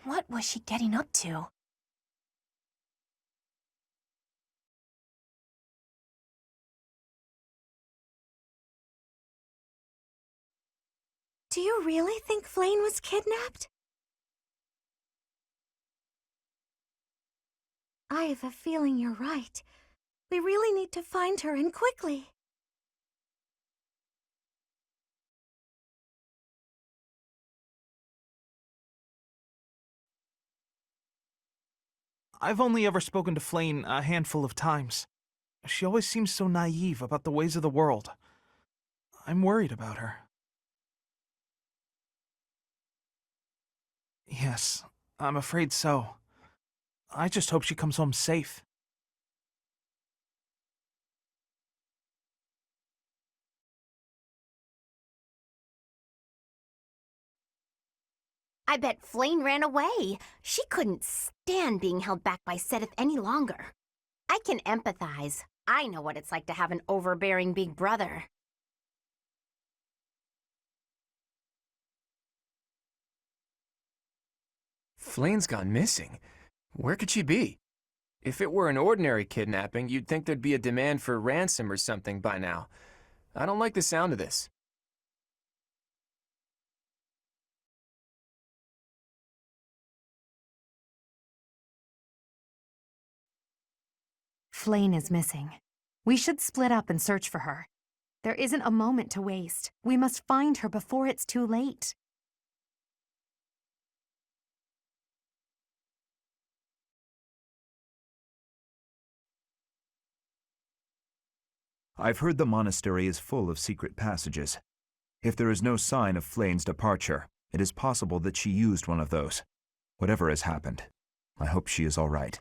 what was she getting up to? Do you really think Flane was kidnapped? I have a feeling you're right. We really need to find her, and quickly. I've only ever spoken to Flane a handful of times. She always seems so naive about the ways of the world. I'm worried about her. Yes, I'm afraid so. I just hope she comes home safe. I bet Flane ran away. She couldn't stand being held back by Seteth any longer. I can empathize. I know what it's like to have an overbearing big brother. Flane's gone missing. Where could she be? If it were an ordinary kidnapping, you'd think there'd be a demand for ransom or something by now. I don't like the sound of this. Flane is missing. We should split up and search for her. There isn't a moment to waste. We must find her before it's too late. I've heard the monastery is full of secret passages. If there is no sign of Flayn's departure, it is possible that she used one of those. Whatever has happened, I hope she is all right.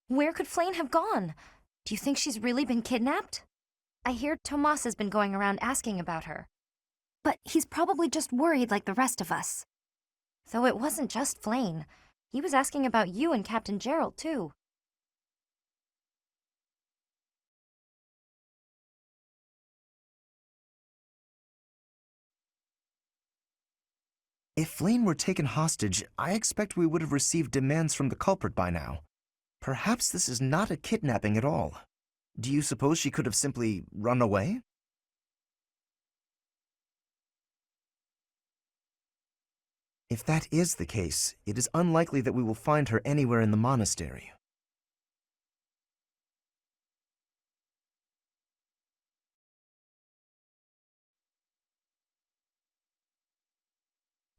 Where could Flayn have gone? Do you think she's really been kidnapped? I hear Tomas has been going around asking about her. But he's probably just worried like the rest of us. Though it wasn't just Flayn. He was asking about you and Captain Gerald, too. If Flayn were taken hostage, I expect we would have received demands from the culprit by now. Perhaps this is not a kidnapping at all. Do you suppose she could have simply run away? If that is the case, it is unlikely that we will find her anywhere in the monastery.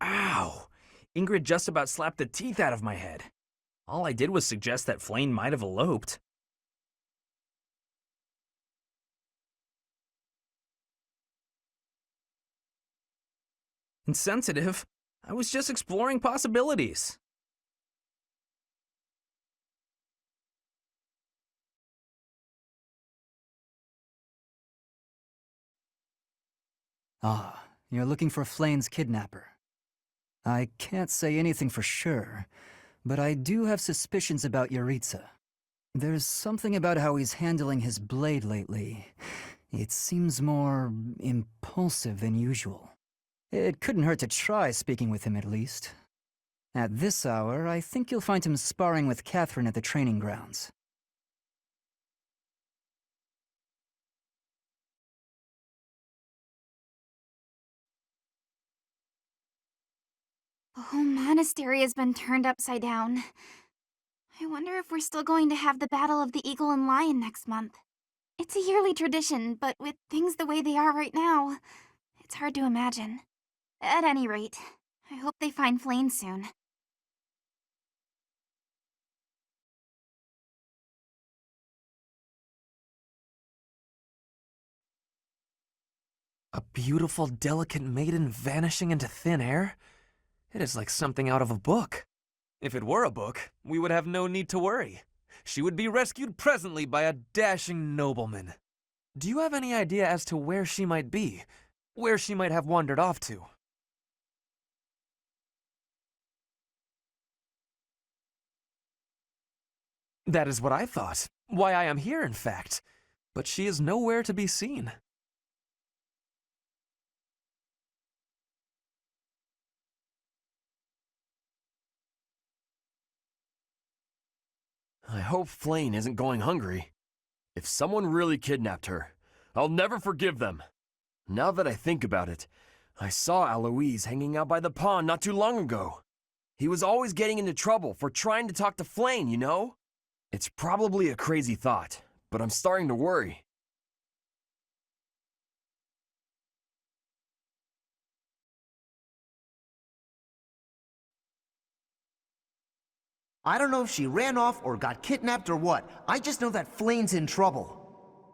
Ow! Ingrid just about slapped the teeth out of my head. All I did was suggest that Flayn might have eloped. Insensitive. I was just exploring possibilities. Ah, you're looking for Flayn's kidnapper. I can't say anything for sure, but I do have suspicions about Yaritza. There's something about how he's handling his blade lately. It seems more impulsive than usual. It couldn't hurt to try speaking with him at least. At this hour, I think you'll find him sparring with Catherine at the training grounds. The whole monastery has been turned upside down. I wonder if we're still going to have the Battle of the Eagle and Lion next month. It's a yearly tradition, but with things the way they are right now, it's hard to imagine. At any rate, I hope they find Flayn soon. A beautiful, delicate maiden vanishing into thin air? It is like something out of a book. If it were a book, we would have no need to worry. She would be rescued presently by a dashing nobleman. Do you have any idea as to where she might be? Where she might have wandered off to? That is what I thought. Why I am here, in fact. But she is nowhere to be seen. I hope Flayn isn't going hungry. If someone really kidnapped her, I'll never forgive them. Now that I think about it, I saw Alois hanging out by the pond not too long ago. He was always getting into trouble for trying to talk to Flayn, you know? It's probably a crazy thought, but I'm starting to worry. I don't know if she ran off or got kidnapped or what. I just know that Flayn's in trouble.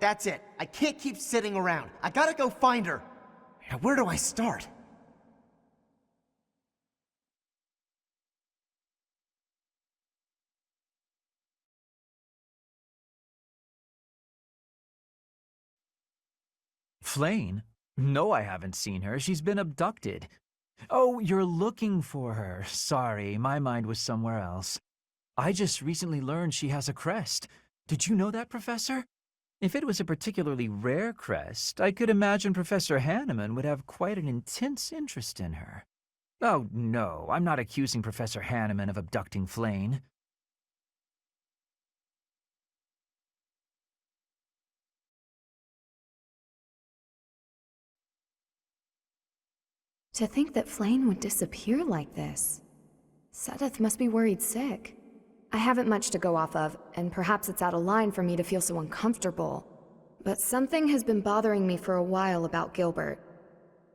That's it. I can't keep sitting around. I gotta go find her. Now, where do I start? Flayn? No, I haven't seen her. She's been abducted. Oh, you're looking for her. Sorry, my mind was somewhere else. I just recently learned she has a crest. Did you know that, Professor? If it was a particularly rare crest, I could imagine Professor Hanneman would have quite an intense interest in her. Oh, no, I'm not accusing Professor Hanneman of abducting Flayn. To think that Flayn would disappear like this. Seteth must be worried sick. I haven't much to go off of, and perhaps it's out of line for me to feel so uncomfortable. But something has been bothering me for a while about Gilbert.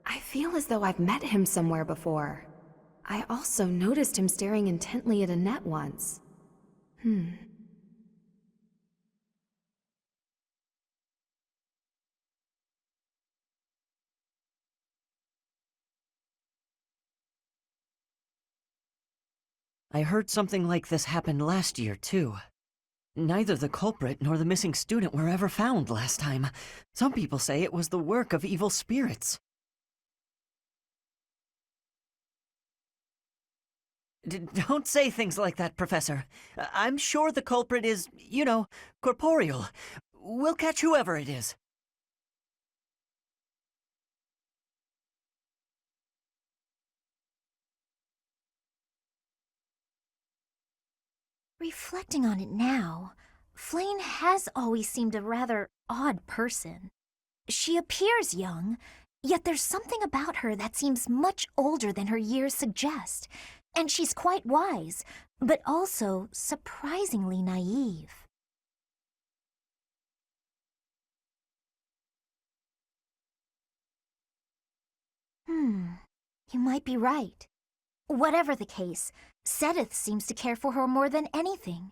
I feel as though I've met him somewhere before. I also noticed him staring intently at Annette once. I heard something like this happened last year, too. Neither the culprit nor the missing student were ever found last time. Some people say it was the work of evil spirits. Don't say things like that, Professor. I'm sure the culprit is, corporeal. We'll catch whoever it is. Reflecting on it now, Flame has always seemed a rather odd person. She appears young, yet there's something about her that seems much older than her years suggest. And she's quite wise, but also surprisingly naive. You might be right. Whatever the case, Sedith seems to care for her more than anything.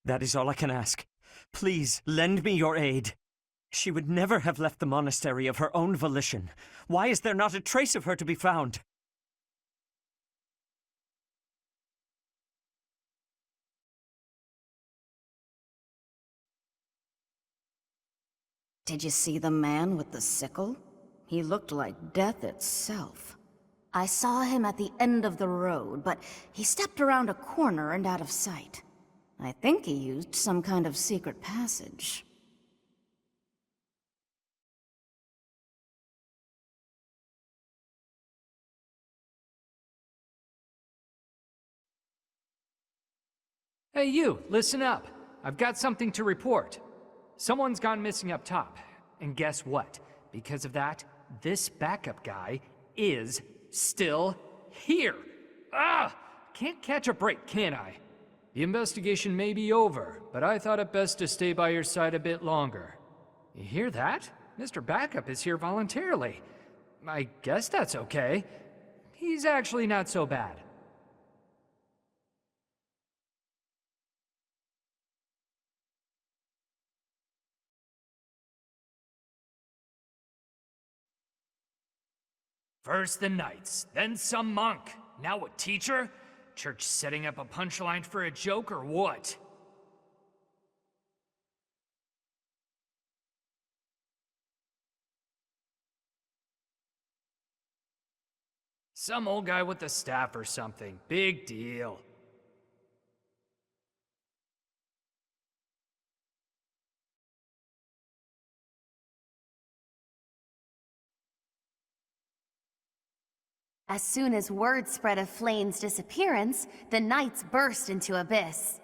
That is all I can ask. Please, lend me your aid. She would never have left the monastery of her own volition. Why is there not a trace of her to be found? Did you see the man with the sickle? He looked like death itself. I saw him at the end of the road, but he stepped around a corner and out of sight. I think he used some kind of secret passage. Hey you, listen up. I've got something to report. Someone's gone missing up top. And guess what? Because of that, this backup guy is still here. Can't catch a break, can I? The investigation may be over, but I thought it best to stay by your side a bit longer. You hear that? Mr. Backup is here voluntarily. I guess that's okay. He's actually not so bad. First the knights, then some monk, now a teacher? Church setting up a punchline for a joke or what? Some old guy with a staff or something. Big deal. As soon as word spread of Flane's disappearance, the Knights burst into Abyss.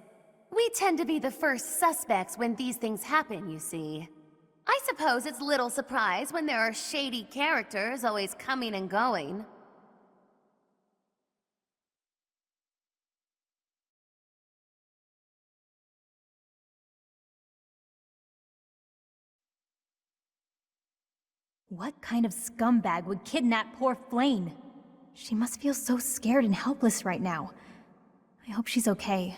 We tend to be the first suspects when these things happen, you see. I suppose it's little surprise when there are shady characters always coming and going. What kind of scumbag would kidnap poor Flame? She must feel so scared and helpless right now. I hope she's okay.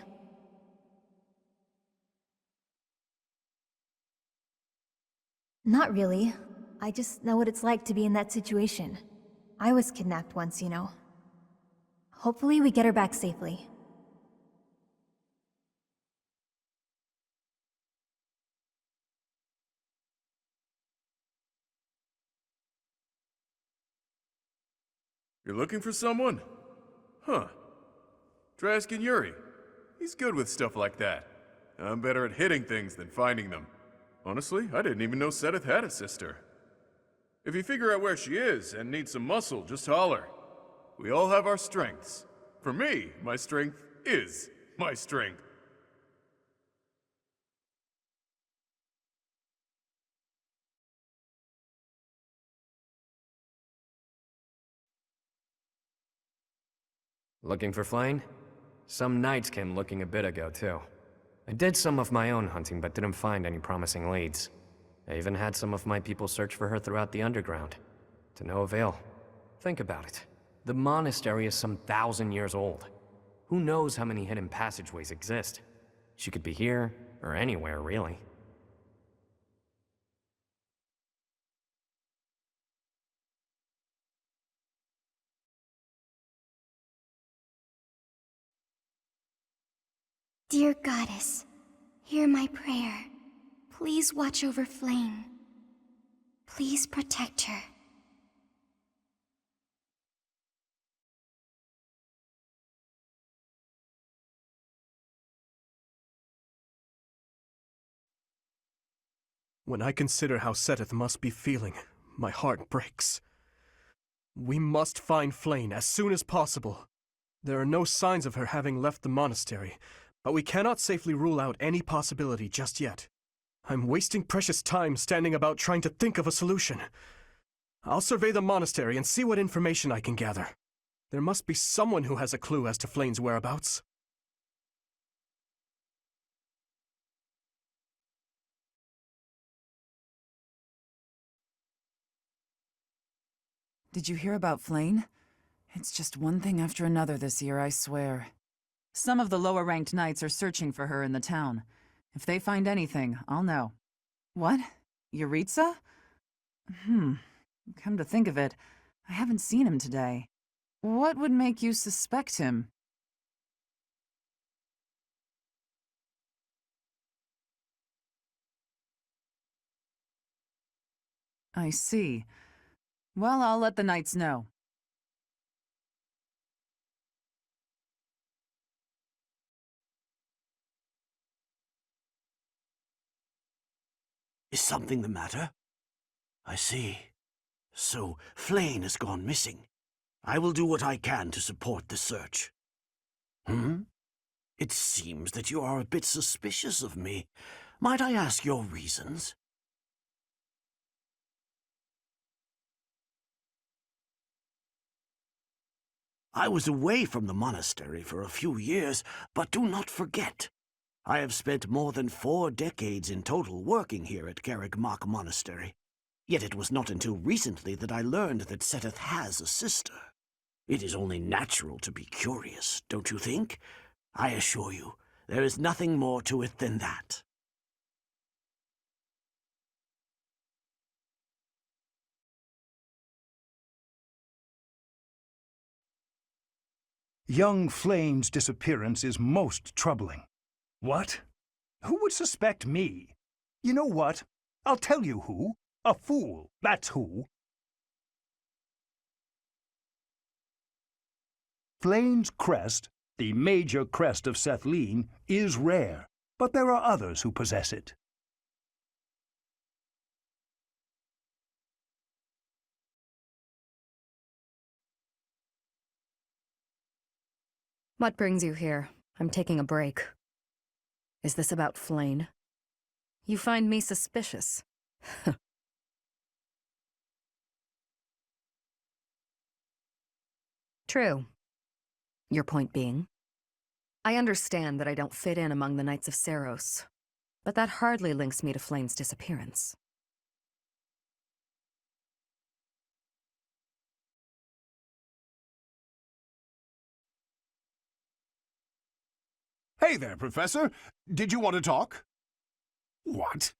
Not really. I just know what it's like to be in that situation. I was kidnapped once, you know. Hopefully we get her back safely. You're looking for someone? Huh. Try asking Yuri. He's good with stuff like that. I'm better at hitting things than finding them. Honestly, I didn't even know Sedith had a sister. If you figure out where she is and need some muscle, just holler. We all have our strengths. For me, my strength is my strength. Looking for Flame? Some knights came looking a bit ago, too. I did some of my own hunting, but didn't find any promising leads. I even had some of my people search for her throughout the underground. To no avail. Think about it. The monastery is some 1,000 years old. Who knows how many hidden passageways exist? She could be here, or anywhere, really. Dear Goddess, hear my prayer. Please watch over Flame. Please protect her. When I consider how Seteth must be feeling, my heart breaks. We must find Flame as soon as possible. There are no signs of her having left the monastery, but we cannot safely rule out any possibility just yet. I'm wasting precious time standing about trying to think of a solution. I'll survey the monastery and see what information I can gather. There must be someone who has a clue as to Flame's whereabouts. Did you hear about Flame? It's just one thing after another this year, I swear. Some of the lower-ranked knights are searching for her in the town. If they find anything, I'll know. What? Yuritsa? Come to think of it, I haven't seen him today. What would make you suspect him? I see. Well, I'll let the knights know. Is something the matter? I see. So, Flame has gone missing. I will do what I can to support the search. It seems that you are a bit suspicious of me. Might I ask your reasons? I was away from the monastery for a few years, but do not forget, I have spent more than 4 decades in total working here at Garreg-Mach Monastery. Yet it was not until recently that I learned that Seteth has a sister. It is only natural to be curious, don't you think? I assure you, there is nothing more to it than that. Young Flame's disappearance is most troubling. What? Who would suspect me? You know what? I'll tell you who. A fool, that's who. Flame's crest, the major crest of Sethlene, is rare, but there are others who possess it. What brings you here? I'm taking a break. Is this about Flame? You find me suspicious. True. Your point being? I understand that I don't fit in among the Knights of Seiros, but that hardly links me to Flame's disappearance. Hey there, Professor. Did you want to talk? What?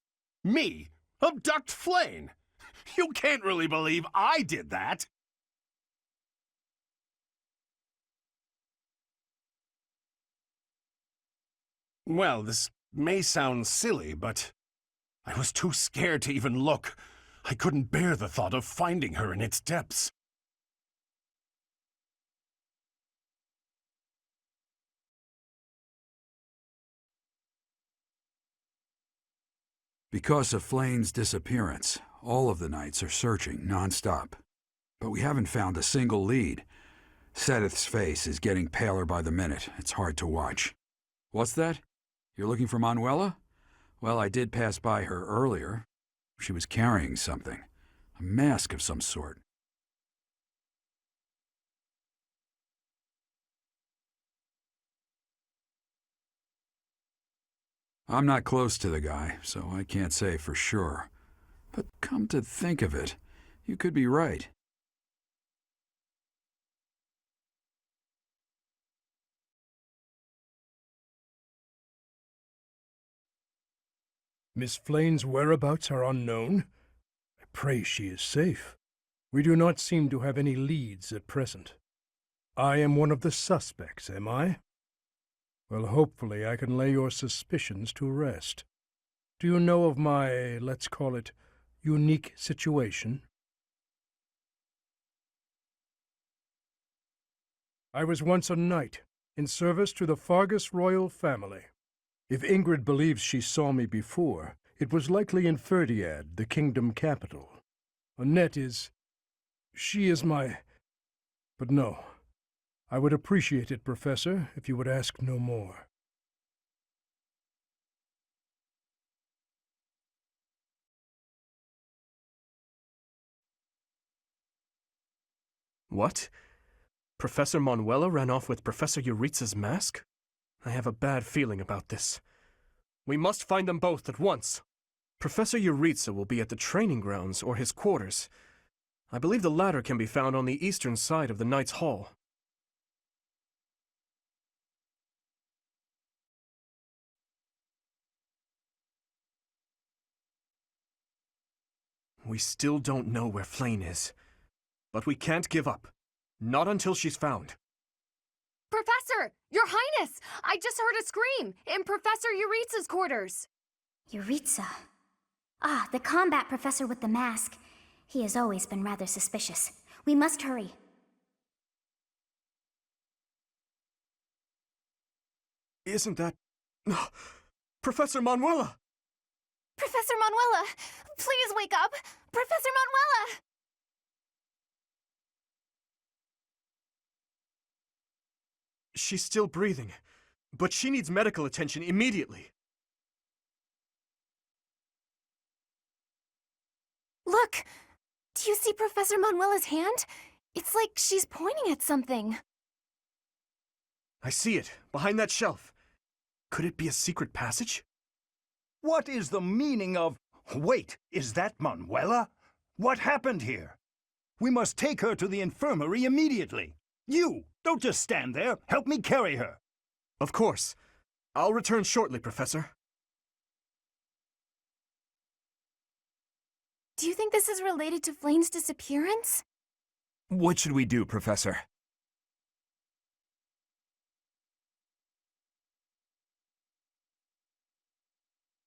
Me? Abduct Flame? You can't really believe I did that. Well, this may sound silly, but I was too scared to even look. I couldn't bear the thought of finding her in its depths. Because of Flame's disappearance, all of the knights are searching non-stop. But we haven't found a single lead. Seteth's face is getting paler by the minute. It's hard to watch. What's that? You're looking for Manuela? Well, I did pass by her earlier. She was carrying something. A mask of some sort. I'm not close to the guy, so I can't say for sure. But come to think of it, you could be right. Miss Flane's whereabouts are unknown. I pray she is safe. We do not seem to have any leads at present. I am one of the suspects, am I? Well, hopefully I can lay your suspicions to rest. Do you know of my, let's call it, unique situation? I was once a knight, in service to the Fargus royal family. If Ingrid believes she saw me before, it was likely in Ferdiad, the kingdom capital. Annette is... she is my... But no. I would appreciate it, Professor, if you would ask no more. What? Professor Manuela ran off with Professor Euritsa's mask? I have a bad feeling about this. We must find them both at once. Professor Euritsa will be at the training grounds or his quarters. I believe the latter can be found on the eastern side of the Knight's Hall. We still don't know where Flane is. But we can't give up. Not until she's found. Professor! Your Highness! I just heard a scream in Professor Euritsa's quarters. Euritsa. Ah, the combat professor with the mask. He has always been rather suspicious. We must hurry. Isn't that... Professor Manuela! Professor Manuela! Please wake up! Professor Manuela! She's still breathing, but she needs medical attention immediately. Look! Do you see Professor Manuela's hand? It's like she's pointing at something. I see it, behind that shelf. Could it be a secret passage? What is the meaning of... Wait, is that Manuela? What happened here? We must take her to the infirmary immediately. You! Don't just stand there. Help me carry her. Of course. I'll return shortly, Professor. Do you think this is related to Flane's disappearance? What should we do, Professor?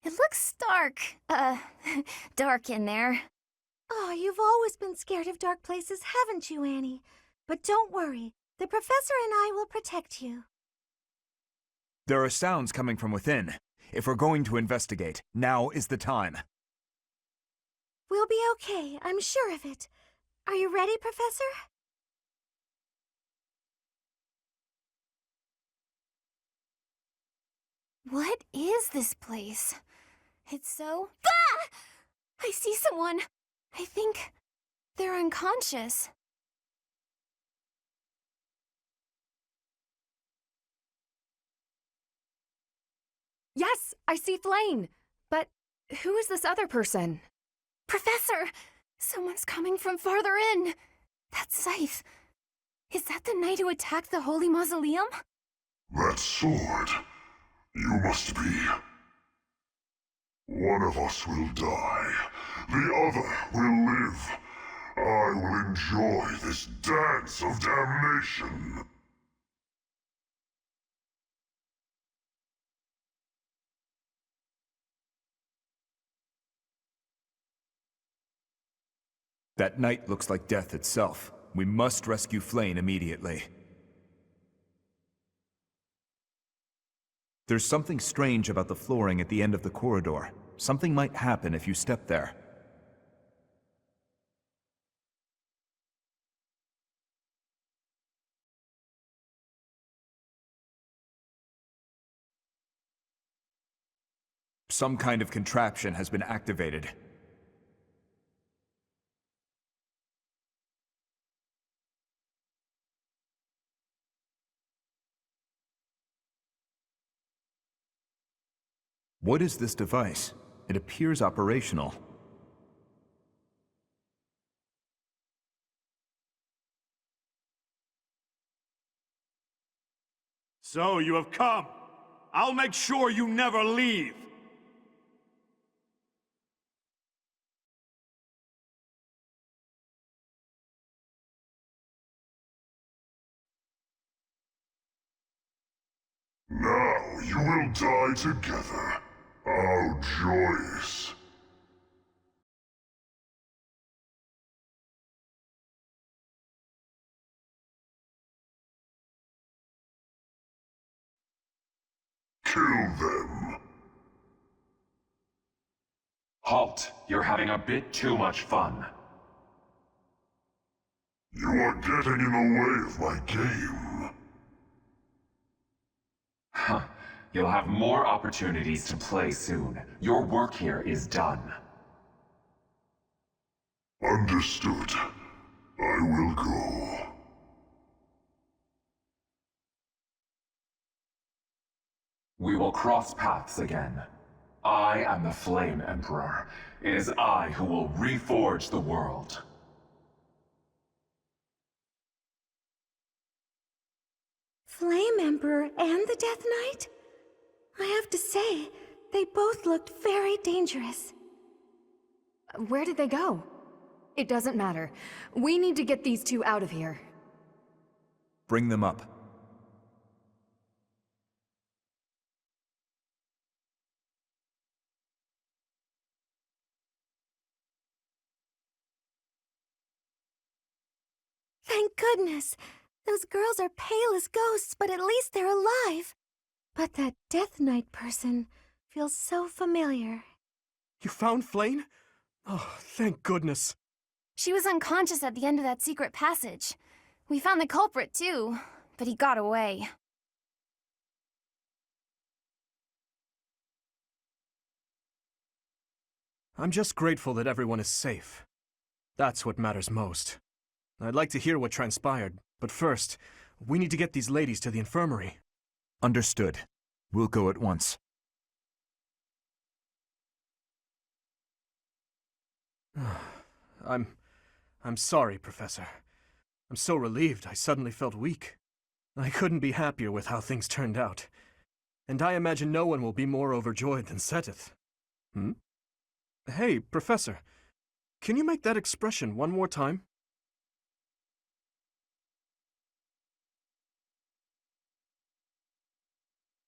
It looks dark. Dark in there. Oh, you've always been scared of dark places, haven't you, Annie? But don't worry. The professor and I will protect you. There are sounds coming from within. If we're going to investigate, now is the time. We'll be okay, I'm sure of it. Are you ready, Professor? What is this place? It's so... Ah! I see someone. I think they're unconscious. Yes, I see Flane. But who is this other person? Professor! Someone's coming from farther in. That's Scythe. Is that the knight who attacked the Holy Mausoleum? That sword. You must be. One of us will die. The other will live. I will enjoy this dance of damnation. That night looks like death itself. We must rescue Flane immediately. There's something strange about the flooring at the end of the corridor. Something might happen if you step there. Some kind of contraption has been activated. What is this device? It appears operational. So you have come. I'll make sure you never leave. Now you will die together. How joyous. Kill them. Halt! You're having a bit too much fun. You are getting in the way of my game. Huh. You'll have more opportunities to play soon. Your work here is done. Understood. I will go. We will cross paths again. I am the Flame Emperor. It is I who will reforge the world. Flame Emperor and the Death Knight? I have to say, they both looked very dangerous. Where did they go? It doesn't matter. We need to get these two out of here. Bring them up. Thank goodness! Those girls are pale as ghosts, but at least they're alive. But that Death Knight person feels so familiar. You found Flame? Oh, thank goodness. She was unconscious at the end of that secret passage. We found the culprit, too, but he got away. I'm just grateful that everyone is safe. That's what matters most. I'd like to hear what transpired, but first, we need to get these ladies to the infirmary. Understood. We'll go at once. I'm sorry, Professor. I'm so relieved I suddenly felt weak. I couldn't be happier with how things turned out. And I imagine no one will be more overjoyed than Seteth. Hmm? Hey, Professor, can you make that expression one more time?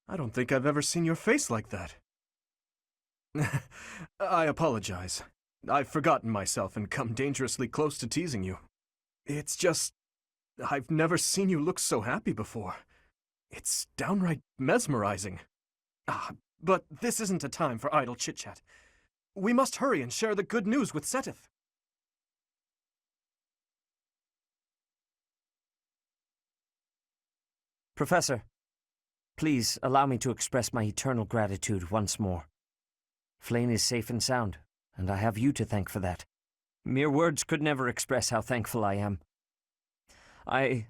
I don't think I've ever seen your face like that. I apologize. I've forgotten myself and come dangerously close to teasing you. It's just, I've never seen you look so happy before. It's downright mesmerizing. But this isn't a time for idle chit-chat. We must hurry and share the good news with Seteth. Professor, please allow me to express my eternal gratitude once more. Flame is safe and sound, and I have you to thank for that. Mere words could never express how thankful I am. I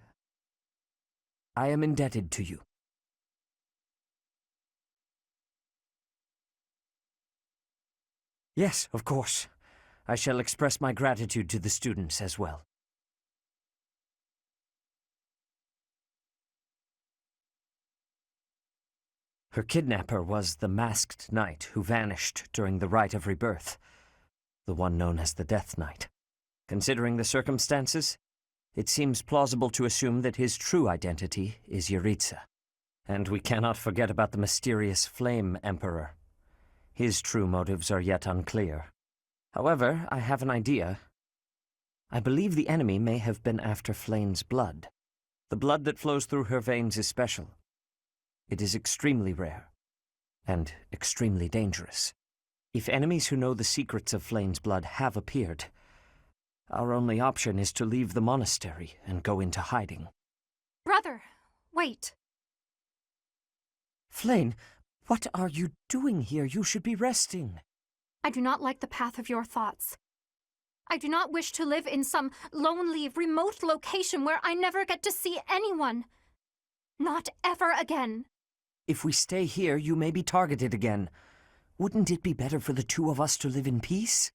am indebted to you. Yes, of course. I shall express my gratitude to the students as well. Her kidnapper was the masked knight who vanished during the Rite of Rebirth, the one known as the Death Knight. Considering the circumstances, it seems plausible to assume that his true identity is Yaritza. And we cannot forget about the mysterious Flame Emperor. His true motives are yet unclear. However, I have an idea. I believe the enemy may have been after Flame's blood. The blood that flows through her veins is special. It is extremely rare, and extremely dangerous. If enemies who know the secrets of Flame's blood have appeared, our only option is to leave the monastery and go into hiding. Brother, wait. Flame, what are you doing here? You should be resting. I do not like the path of your thoughts. I do not wish to live in some lonely, remote location where I never get to see anyone. Not ever again. If we stay here, you may be targeted again. Wouldn't it be better for the two of us to live in peace?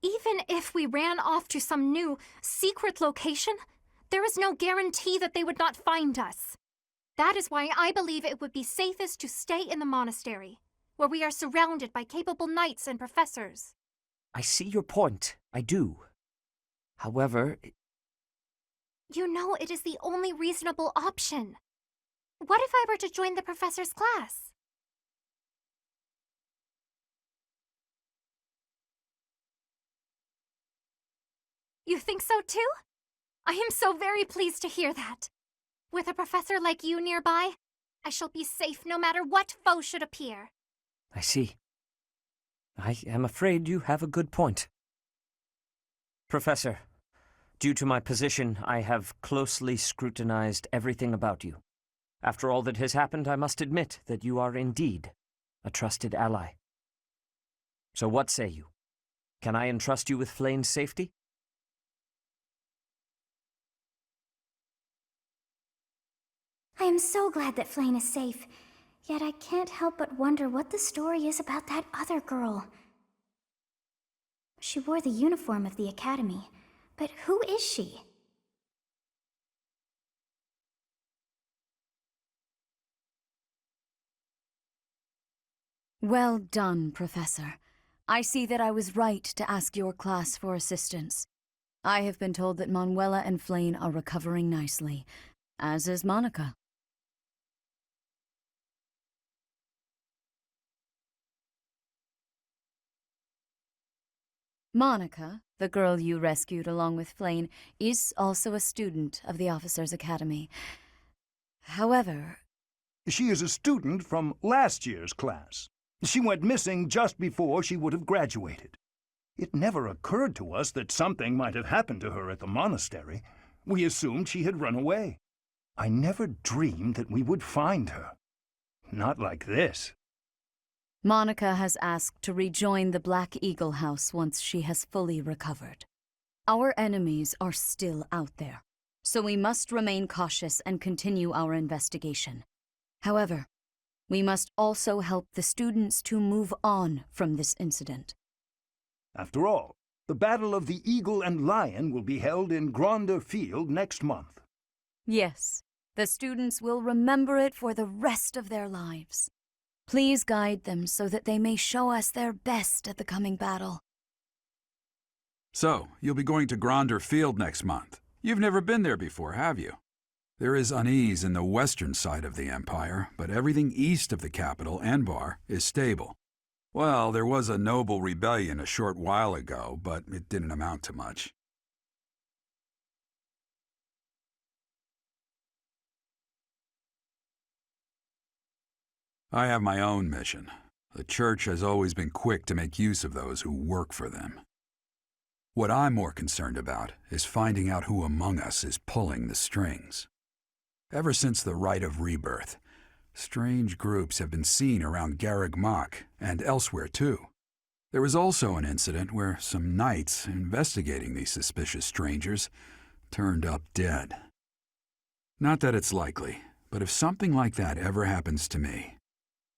Even if we ran off to some new, secret location, there is no guarantee that they would not find us. That is why I believe it would be safest to stay in the monastery, where we are surrounded by capable knights and professors. I see your point, I do. However... You know it is the only reasonable option. What if I were to join the professor's class? You think so too? I am so very pleased to hear that. With a professor like you nearby, I shall be safe no matter what foe should appear. I see. I am afraid you have a good point. Professor, due to my position, I have closely scrutinized everything about you. After all that has happened, I must admit that you are indeed a trusted ally. So what say you? Can I entrust you with Flayn's safety? I am so glad that Flame is safe, yet I can't help but wonder what the story is about that other girl. She wore the uniform of the academy, but who is she? Well done, Professor. I see that I was right to ask your class for assistance. I have been told that Manuela and Flame are recovering nicely, as is Monica. Monica, the girl you rescued along with Flame, is also a student of the Officers' Academy. However... She is a student from last year's class. She went missing just before she would have graduated. It never occurred to us that something might have happened to her at the monastery. We assumed she had run away. I never dreamed that we would find her. Not like this. Monica has asked to rejoin the Black Eagle House once she has fully recovered. Our enemies are still out there, so we must remain cautious and continue our investigation. However, we must also help the students to move on from this incident. After all, the Battle of the Eagle and Lion will be held in Gronder Field next month. Yes, the students will remember it for the rest of their lives. Please guide them so that they may show us their best at the coming battle. So, you'll be going to Gronder Field next month. You've never been there before, have you? There is unease in the western side of the Empire, but everything east of the capital, Enbar, is stable. Well, there was a noble rebellion a short while ago, but it didn't amount to much. I have my own mission. The Church has always been quick to make use of those who work for them. What I'm more concerned about is finding out who among us is pulling the strings. Ever since the Rite of Rebirth, strange groups have been seen around Garreg Mach and elsewhere too. There was also an incident where some knights investigating these suspicious strangers turned up dead. Not that it's likely, but if something like that ever happens to me,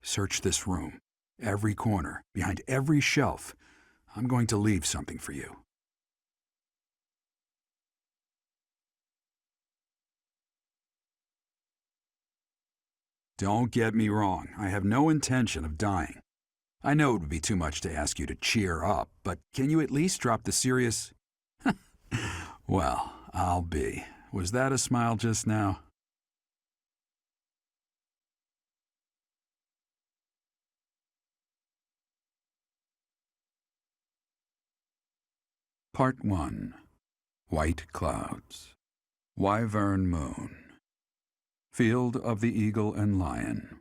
search this room, every corner, behind every shelf. I'm going to leave something for you. Don't get me wrong, I have no intention of dying. I know it would be too much to ask you to cheer up, but can you at least drop the serious... Well, I'll be. Was that a smile just now? Part 1. White Clouds. Wyvern Moon. Field of the Eagle and Lion.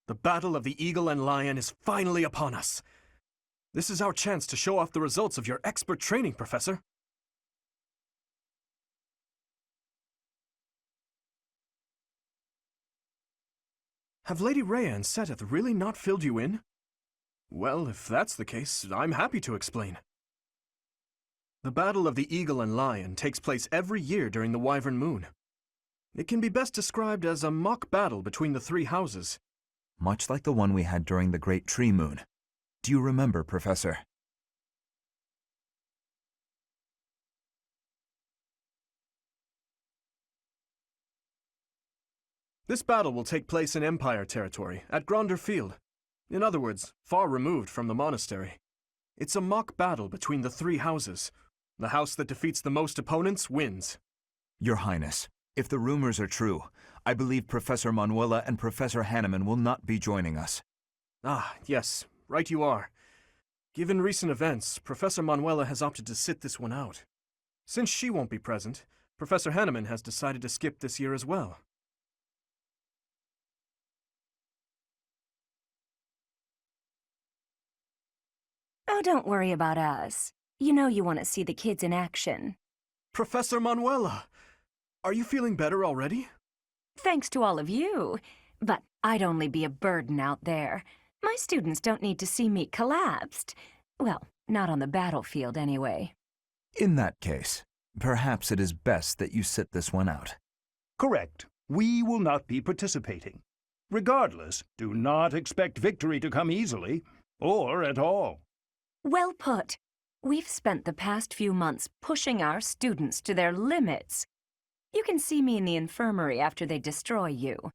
The Battle of the Eagle and Lion is finally upon us. This is our chance to show off the results of your expert training, Professor. Have Lady Rhea and Seteth really not filled you in? Well, if that's the case, I'm happy to explain. The Battle of the Eagle and Lion takes place every year during the Wyvern Moon. It can be best described as a mock battle between the three houses. Much like the one we had during the Great Tree Moon. Do you remember, Professor? This battle will take place in Empire territory, at Gronder Field. In other words, far removed from the monastery. It's a mock battle between the three houses. The house that defeats the most opponents wins. Your Highness, if the rumors are true, I believe Professor Manuela and Professor Hanneman will not be joining us. Ah, yes, right you are. Given recent events, Professor Manuela has opted to sit this one out. Since she won't be present, Professor Hanneman has decided to skip this year as well. Oh, don't worry about us. You know you want to see the kids in action. Professor Manuela! Are you feeling better already? Thanks to all of you. But I'd only be a burden out there. My students don't need to see me collapsed. Well, not on the battlefield anyway. In that case, perhaps it is best that you sit this one out. Correct. We will not be participating. Regardless, do not expect victory to come easily, or at all. Well put. We've spent the past few months pushing our students to their limits. You can see me in the infirmary after they destroy you.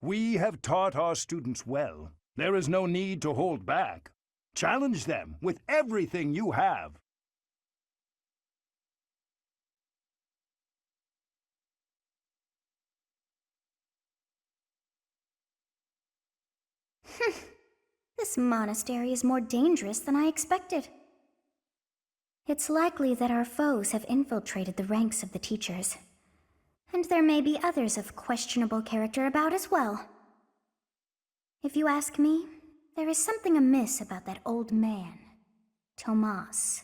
We have taught our students well. There is no need to hold back. Challenge them with everything you have. This monastery is more dangerous than I expected. It's likely that our foes have infiltrated the ranks of the teachers. And there may be others of questionable character about as well. If you ask me, there is something amiss about that old man, Tomas.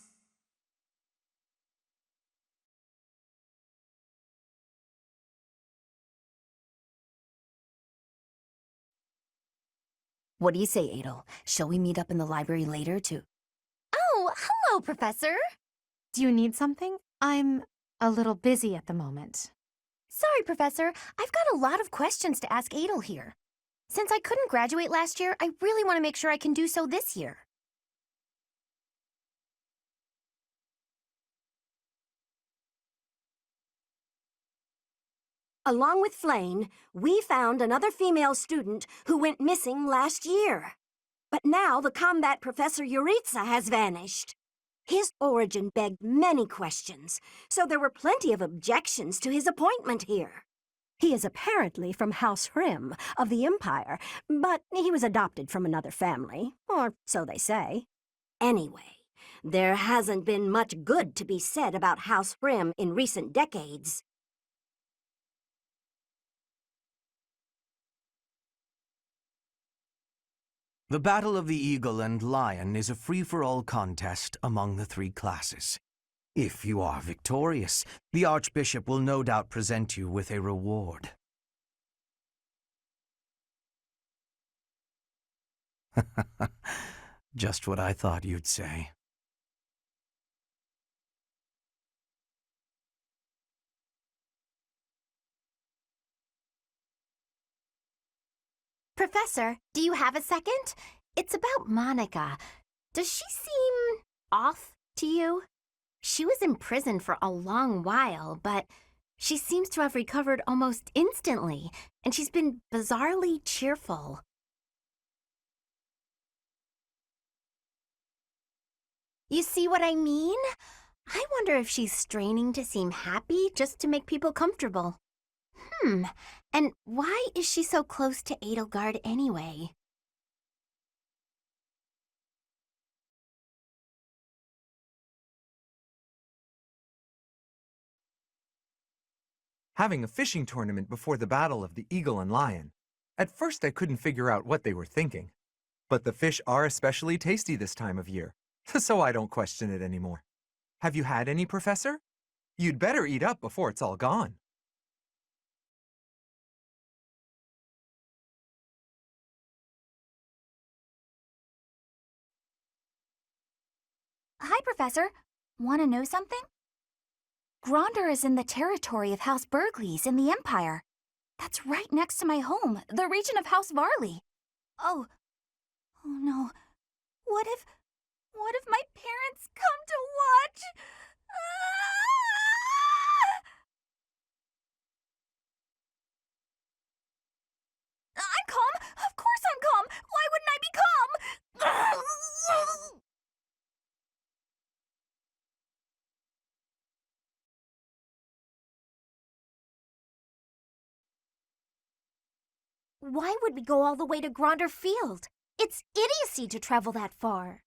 What do you say, Adel? Shall we meet up in the library later to... Oh, hello, Professor! Do you need something? I'm a little busy at the moment. Sorry, Professor. I've got a lot of questions to ask Adel here. Since I couldn't graduate last year, I really want to make sure I can do so this year. Along with Flane, we found another female student who went missing last year. But now the combat professor Yuritsa has vanished. His origin begged many questions, so there were plenty of objections to his appointment here. He is apparently from House Hrim of the Empire, but he was adopted from another family, or so they say. Anyway, there hasn't been much good to be said about House Hrim in recent decades. The Battle of the Eagle and Lion is a free-for-all contest among the three classes. If you are victorious, the Archbishop will no doubt present you with a reward. Just what I thought you'd say. Professor, do you have a second? It's about Monica. Does she seem off to you? She was in prison for a long while, but she seems to have recovered almost instantly, and she's been bizarrely cheerful. You see what I mean? I wonder if she's straining to seem happy just to make people comfortable. And why is she so close to Edelgard anyway? Having a fishing tournament before the Battle of the Eagle and Lion. At first I couldn't figure out what they were thinking. But the fish are especially tasty this time of year, so I don't question it anymore. Have you had any, Professor? You'd better eat up before it's all gone. Hi, Professor. Want to know something? Gronder is in the territory of House Burgleys in the Empire. That's right next to my home, the region of House Varley. Oh no. What if my parents come to watch? I'm calm. Of course I'm calm. Why wouldn't I be calm? Why would we go all the way to Gronder Field? It's idiocy to travel that far.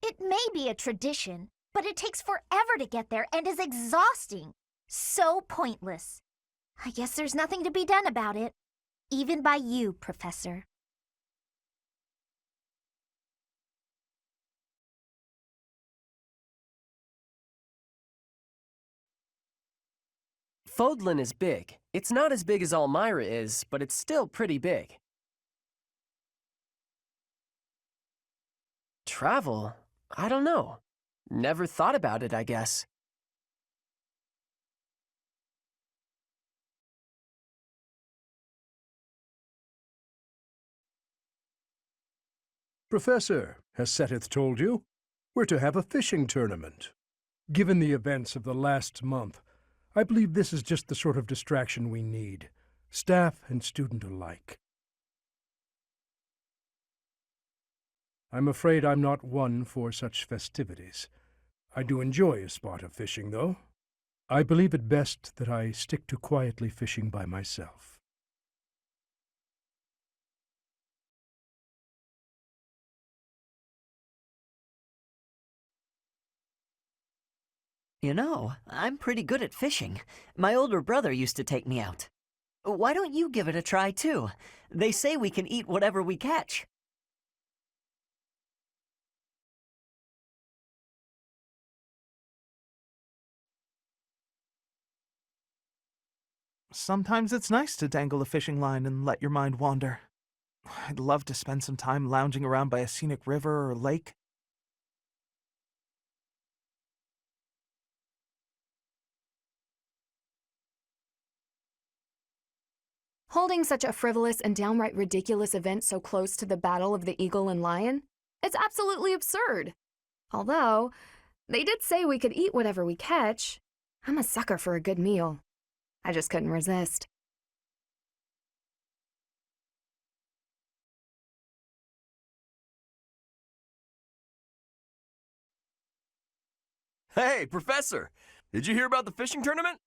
It may be a tradition, but it takes forever to get there and is exhausting. So pointless. I guess there's nothing to be done about it. Even by you, Professor. Fodlan is big. It's not as big as Elmira is, but it's still pretty big. Travel? I don't know. Never thought about it, I guess. Professor, has Seteth told you? We're to have a fishing tournament. Given the events of the last month, I believe this is just the sort of distraction we need, staff and student alike. I'm afraid I'm not one for such festivities. I do enjoy a spot of fishing, though. I believe it best that I stick to quietly fishing by myself. You know, I'm pretty good at fishing. My older brother used to take me out. Why don't you give it a try, too? They say we can eat whatever we catch. Sometimes it's nice to dangle a fishing line and let your mind wander. I'd love to spend some time lounging around by a scenic river or lake. Holding such a frivolous and downright ridiculous event so close to the Battle of the Eagle and Lion? It's absolutely absurd. Although, they did say we could eat whatever we catch. I'm a sucker for a good meal. I just couldn't resist. Hey, Professor! Did you hear about the fishing tournament?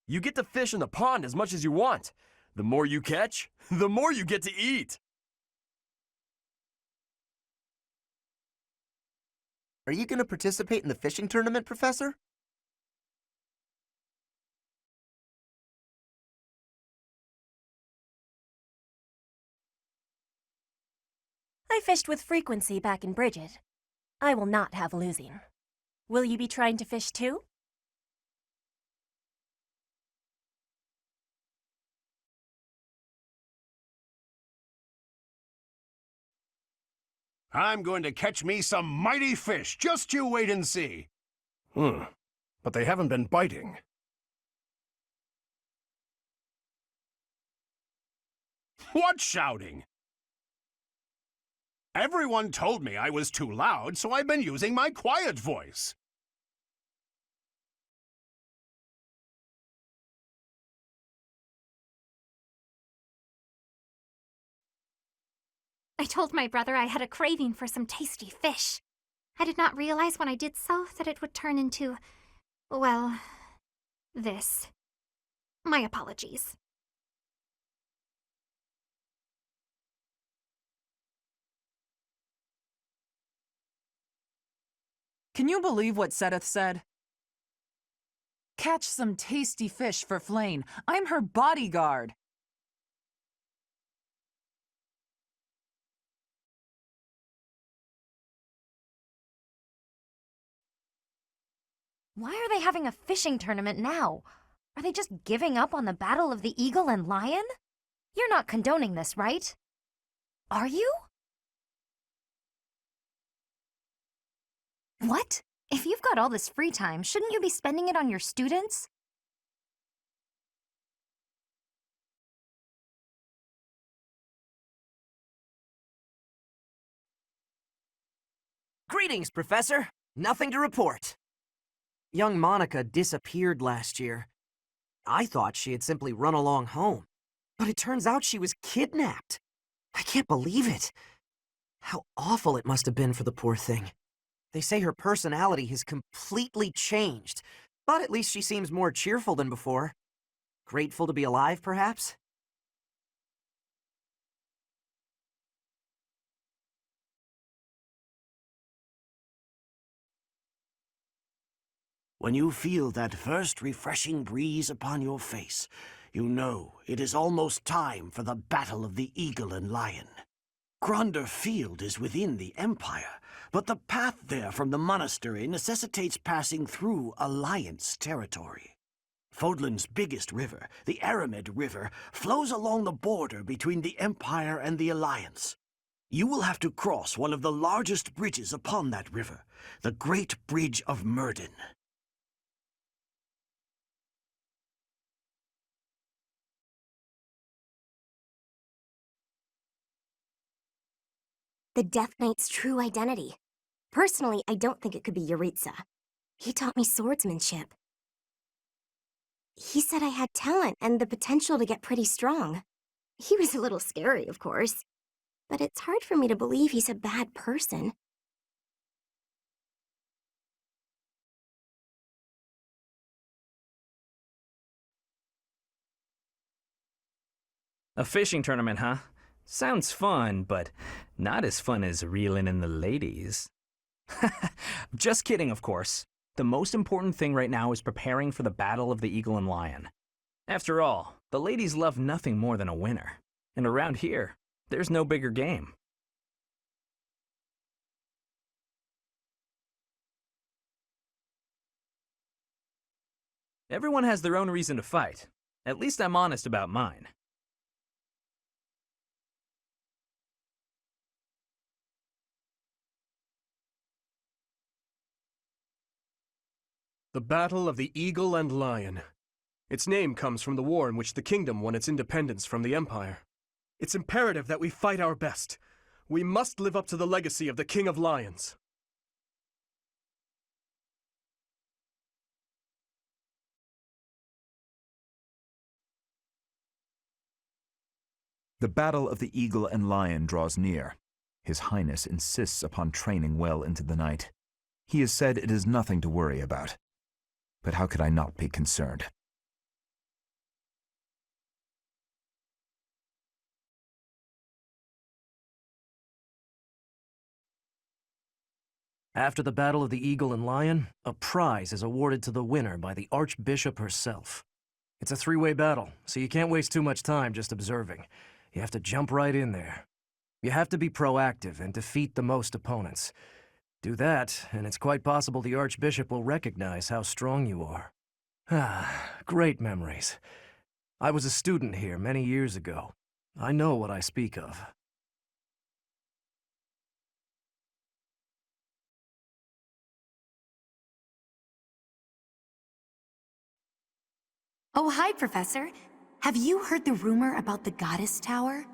You get to fish in the pond as much as you want. The more you catch, the more you get to eat. Are you going to participate in the fishing tournament, Professor? I fished with frequency back in Bridget. I will not have losing. Will you be trying to fish too? I'm going to catch me some mighty fish. Just you wait and see. But they haven't been biting. What shouting? Everyone told me I was too loud, so I've been using my quiet voice. I told my brother I had a craving for some tasty fish. I did not realize when I did so that it would turn into, well, this. My apologies. Can you believe what Seteth said? Catch some tasty fish for Flane. I'm her bodyguard. Why are they having a fishing tournament now? Are they just giving up on the Battle of the Eagle and Lion? You're not condoning this, right? Are you? What? If you've got all this free time, shouldn't you be spending it on your students? Greetings, Professor. Nothing to report. Young Monica disappeared last year. I thought she had simply run along home, but it turns out she was kidnapped. I can't believe it. How awful it must have been for the poor thing. They say her personality has completely changed, but at least she seems more cheerful than before. Grateful to be alive, perhaps? When you feel that first refreshing breeze upon your face, you know it is almost time for the Battle of the Eagle and Lion. Gronder Field is within the Empire, but the path there from the monastery necessitates passing through Alliance territory. Fodlan's biggest river, the Aramid River, flows along the border between the Empire and the Alliance. You will have to cross one of the largest bridges upon that river, the Great Bridge of Myrden. The Death Knight's true identity. Personally, I don't think it could be Yuritsa. He taught me swordsmanship. He said I had talent and the potential to get pretty strong. He was a little scary, of course. But it's hard for me to believe he's a bad person. A fishing tournament, huh? Sounds fun, but not as fun as reeling in the ladies. Just kidding, of course. The most important thing right now is preparing for the Battle of the Eagle and Lion. After all, the ladies love nothing more than a winner. And around here, there's no bigger game. Everyone has their own reason to fight. At least I'm honest about mine. The Battle of the Eagle and Lion. Its name comes from the war in which the kingdom won its independence from the Empire. It's imperative that we fight our best. We must live up to the legacy of the King of Lions. The Battle of the Eagle and Lion draws near. His Highness insists upon training well into the night. He has said it is nothing to worry about. But how could I not be concerned? After the Battle of the Eagle and Lion, a prize is awarded to the winner by the Archbishop herself. It's a three-way battle, so you can't waste too much time just observing. You have to jump right in there. You have to be proactive and defeat the most opponents. Do that, and it's quite possible the Archbishop will recognize how strong you are. Ah, great memories. I was a student here many years ago. I know what I speak of. Oh, hi, Professor. Have you heard the rumor about the Goddess Tower?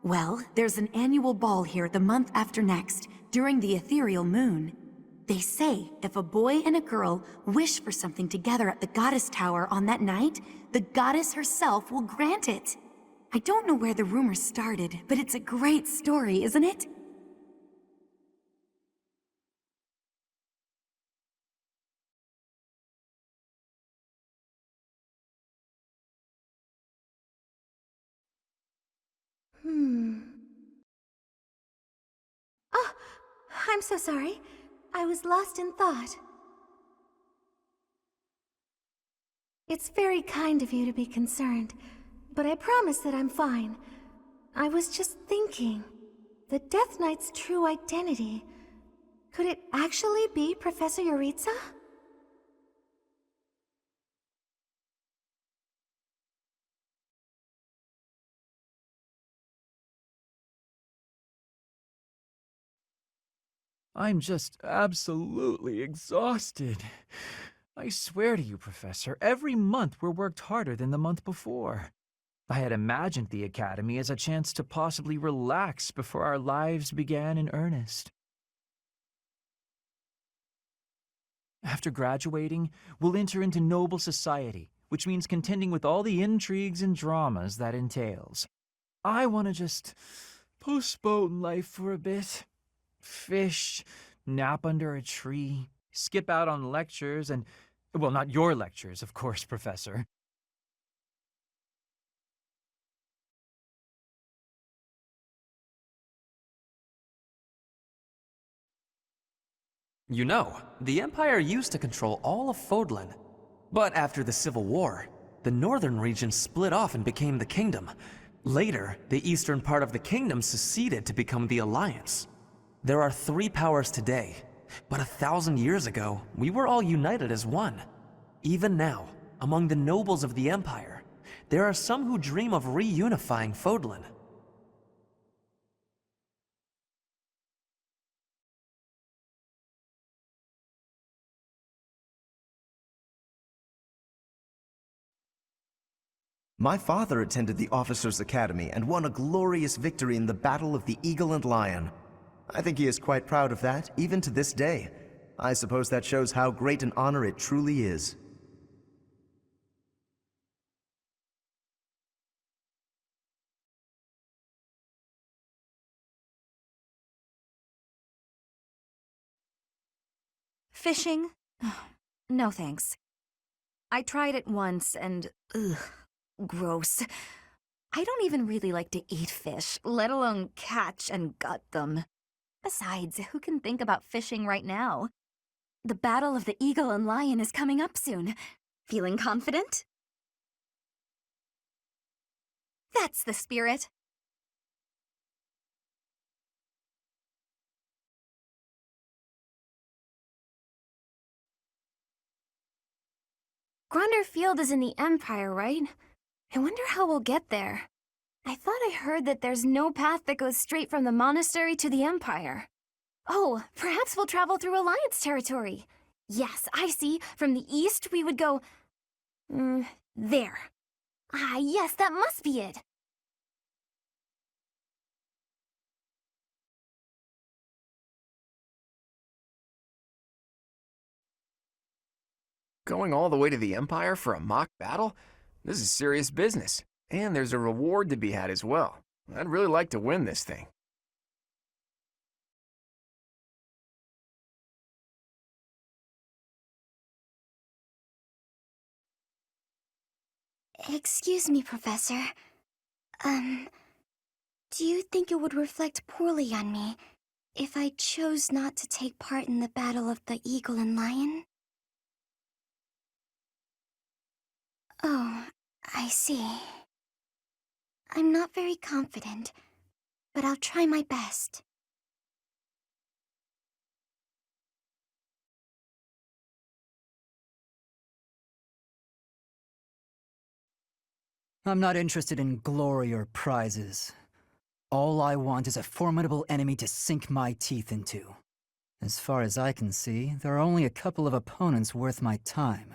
Well, there's an annual ball here the month after next, during the ethereal moon. They say if a boy and a girl wish for something together at the Goddess Tower on that night, the goddess herself will grant it. I don't know where the rumor started, but it's a great story, isn't it? Oh, I'm so sorry. I was lost in thought. It's very kind of you to be concerned, but I promise that I'm fine. I was just thinking, the Death Knight's true identity. Could it actually be Professor Yuritsa? I'm just absolutely exhausted. I swear to you, Professor, every month we're worked harder than the month before. I had imagined the Academy as a chance to possibly relax before our lives began in earnest. After graduating, we'll enter into noble society, which means contending with all the intrigues and dramas that entails. I want to just postpone life for a bit. Fish, nap under a tree, skip out on lectures and, well, not your lectures, of course, Professor. You know, the Empire used to control all of Fodlan. But after the Civil War, the northern region split off and became the Kingdom. Later, the eastern part of the Kingdom seceded to become the Alliance. There are 3 powers today, but 1,000 years ago, we were all united as one. Even now, among the nobles of the Empire, there are some who dream of reunifying Fodlan. My father attended the Officers' Academy and won a glorious victory in the Battle of the Eagle and Lion. I think he is quite proud of that, even to this day. I suppose that shows how great an honor it truly is. Fishing? No thanks. I tried it once and, ugh, gross. I don't even really like to eat fish, let alone catch and gut them. Besides, who can think about fishing right now? The Battle of the Eagle and Lion is coming up soon. Feeling confident? That's the spirit. Gronder Field is in the Empire, right? I wonder how we'll get there. I thought I heard that there's no path that goes straight from the monastery to the Empire. Oh, perhaps we'll travel through Alliance territory. Yes, I see. From the east, we would go... there. Ah, yes, that must be it. Going all the way to the Empire for a mock battle? This is serious business, and there's a reward to be had as well. I'd really like to win this thing. Excuse me, Professor. Do you think it would reflect poorly on me if I chose not to take part in the Battle of the Eagle and Lion? Oh, I see. I'm not very confident, but I'll try my best. I'm not interested in glory or prizes. All I want is a formidable enemy to sink my teeth into. As far as I can see, there are only a couple of opponents worth my time.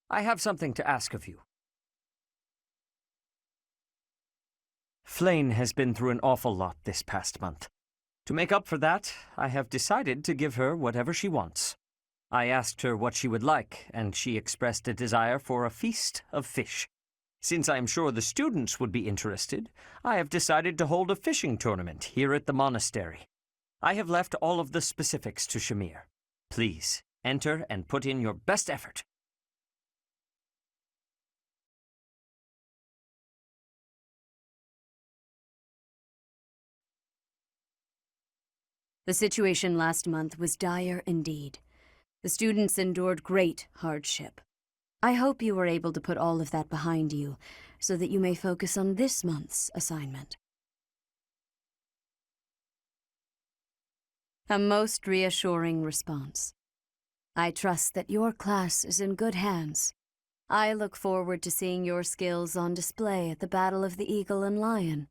I have something to ask of you. Flayn has been through an awful lot this past month. To make up for that, I have decided to give her whatever she wants. I asked her what she would like, and she expressed a desire for a feast of fish. Since I am sure the students would be interested, I have decided to hold a fishing tournament here at the monastery. I have left all of the specifics to Shamir. Please, enter and put in your best effort. The situation last month was dire indeed. The students endured great hardship. I hope you were able to put all of that behind you, so that you may focus on this month's assignment. A most reassuring response. I trust that your class is in good hands. I look forward to seeing your skills on display at the Battle of the Eagle and Lion.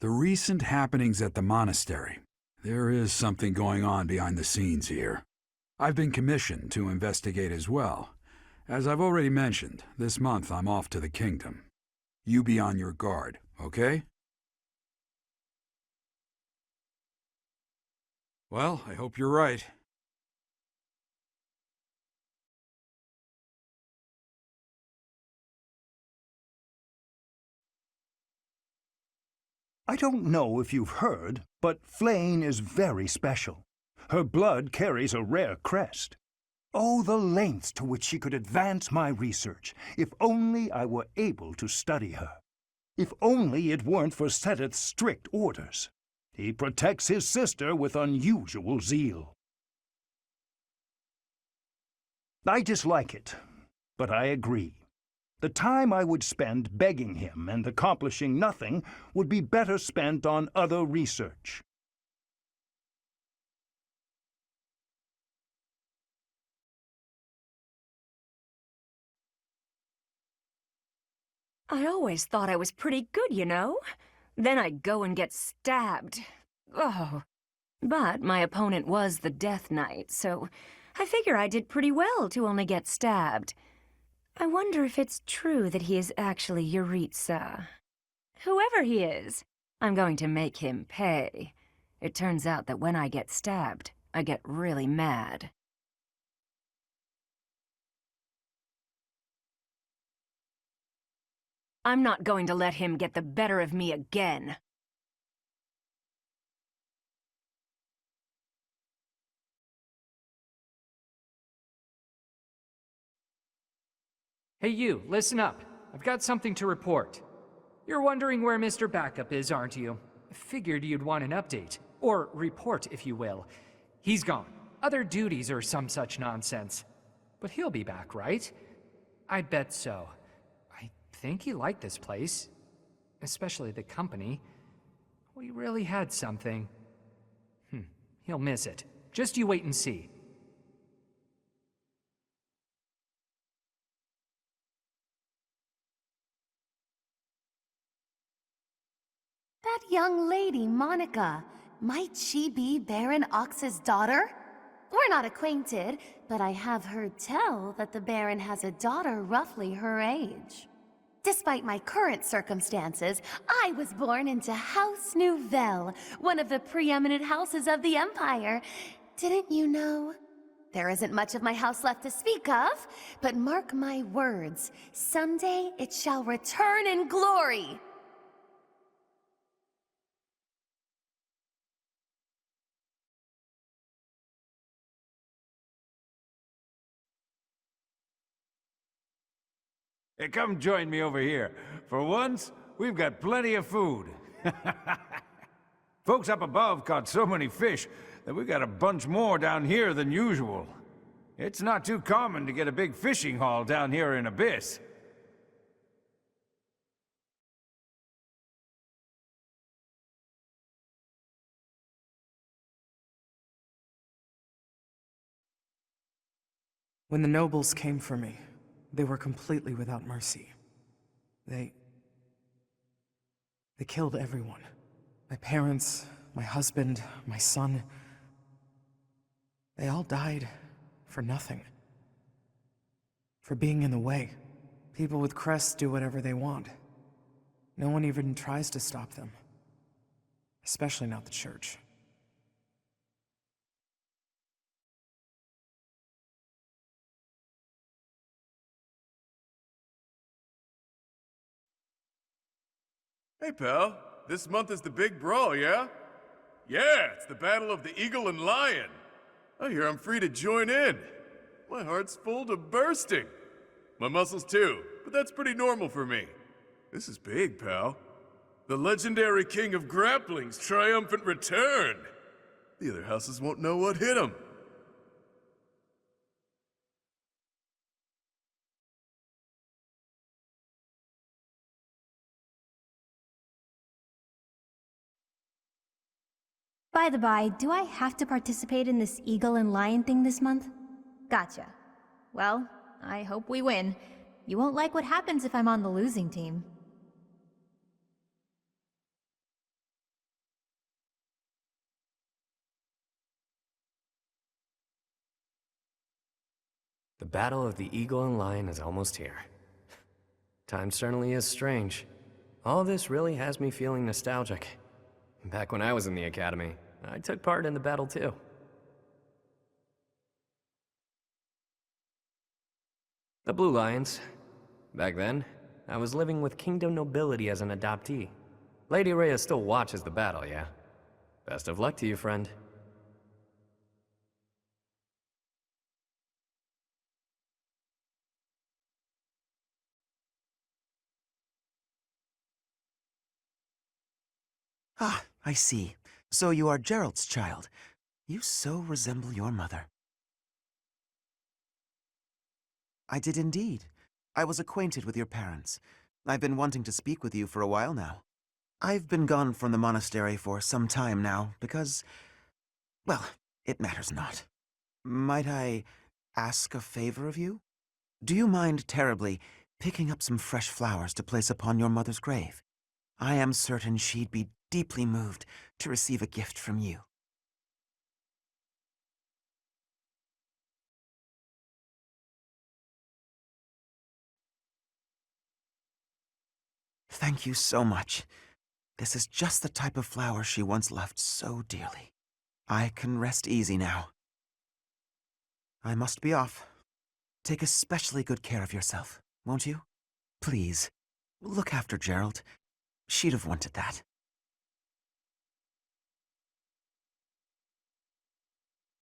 The recent happenings at the monastery. There is something going on behind the scenes here. I've been commissioned to investigate as well. As I've already mentioned, this month I'm off to the kingdom. You be on your guard, okay? Well, I hope you're right. I don't know if you've heard, but Flane is very special. Her blood carries a rare crest. Oh, the lengths to which she could advance my research, if only I were able to study her. If only it weren't for Seteth's strict orders. He protects his sister with unusual zeal. I dislike it, but I agree. The time I would spend begging him and accomplishing nothing would be better spent on other research. I always thought I was pretty good, you know? Then I'd go and get stabbed. Oh. But my opponent was the Death Knight, so I figure I did pretty well to only get stabbed. I wonder if it's true that he is actually Yuritsa. Whoever he is, I'm going to make him pay. It turns out that when I get stabbed, I get really mad. I'm not going to let him get the better of me again. Hey you, listen up. I've got something to report. You're wondering where Mr. Backup is, aren't you? I figured you'd want an update. Or report, if you will. He's gone. Other duties or some such nonsense. But he'll be back, right? I bet so. I think he liked this place. Especially the company. We really had something. He'll miss it. Just you wait and see. That young lady, Monica, might she be Baron Ox's daughter? We're not acquainted, but I have heard tell that the Baron has a daughter roughly her age. Despite my current circumstances, I was born into House Nouvelle, one of the preeminent houses of the Empire. Didn't you know? There isn't much of my house left to speak of, but mark my words, someday it shall return in glory. Hey, come join me over here. For once, we've got plenty of food. Folks up above caught so many fish that we got a bunch more down here than usual. It's not too common to get a big fishing haul down here in Abyss. When the nobles came for me, they were completely without mercy. They killed everyone. My parents, my husband, my son. They all died for nothing. For being in the way. People with crests do whatever they want. No one even tries to stop them. Especially not the church. Hey, pal. This month is the big brawl, yeah? Yeah, it's the Battle of the Eagle and Lion. I hear I'm free to join in. My heart's full to bursting. My muscles too, but that's pretty normal for me. This is big, pal. The legendary king of grappling's triumphant return. The other houses won't know what hit him. By the by, do I have to participate in this eagle and lion thing this month? Gotcha. Well, I hope we win. You won't like what happens if I'm on the losing team. The battle of the eagle and lion is almost here. Time certainly is strange. All this really has me feeling nostalgic. Back when I was in the academy, I took part in the battle too. The Blue Lions. Back then, I was living with kingdom nobility as an adoptee. Lady Rhea still watches the battle, yeah? Best of luck to you, friend. Ah, I see. So you are Gerald's child. You so resemble your mother. I did indeed. I was acquainted with your parents. I've been wanting to speak with you for a while now. I've been gone from the monastery for some time now because, well, it matters not. Might I ask a favor of you? Do you mind terribly picking up some fresh flowers to place upon your mother's grave? I am certain she'd be deeply moved to receive a gift from you. Thank you so much. This is just the type of flower she once loved so dearly. I can rest easy now. I must be off. Take especially good care of yourself, won't you? Please, look after Gerald. She'd have wanted that.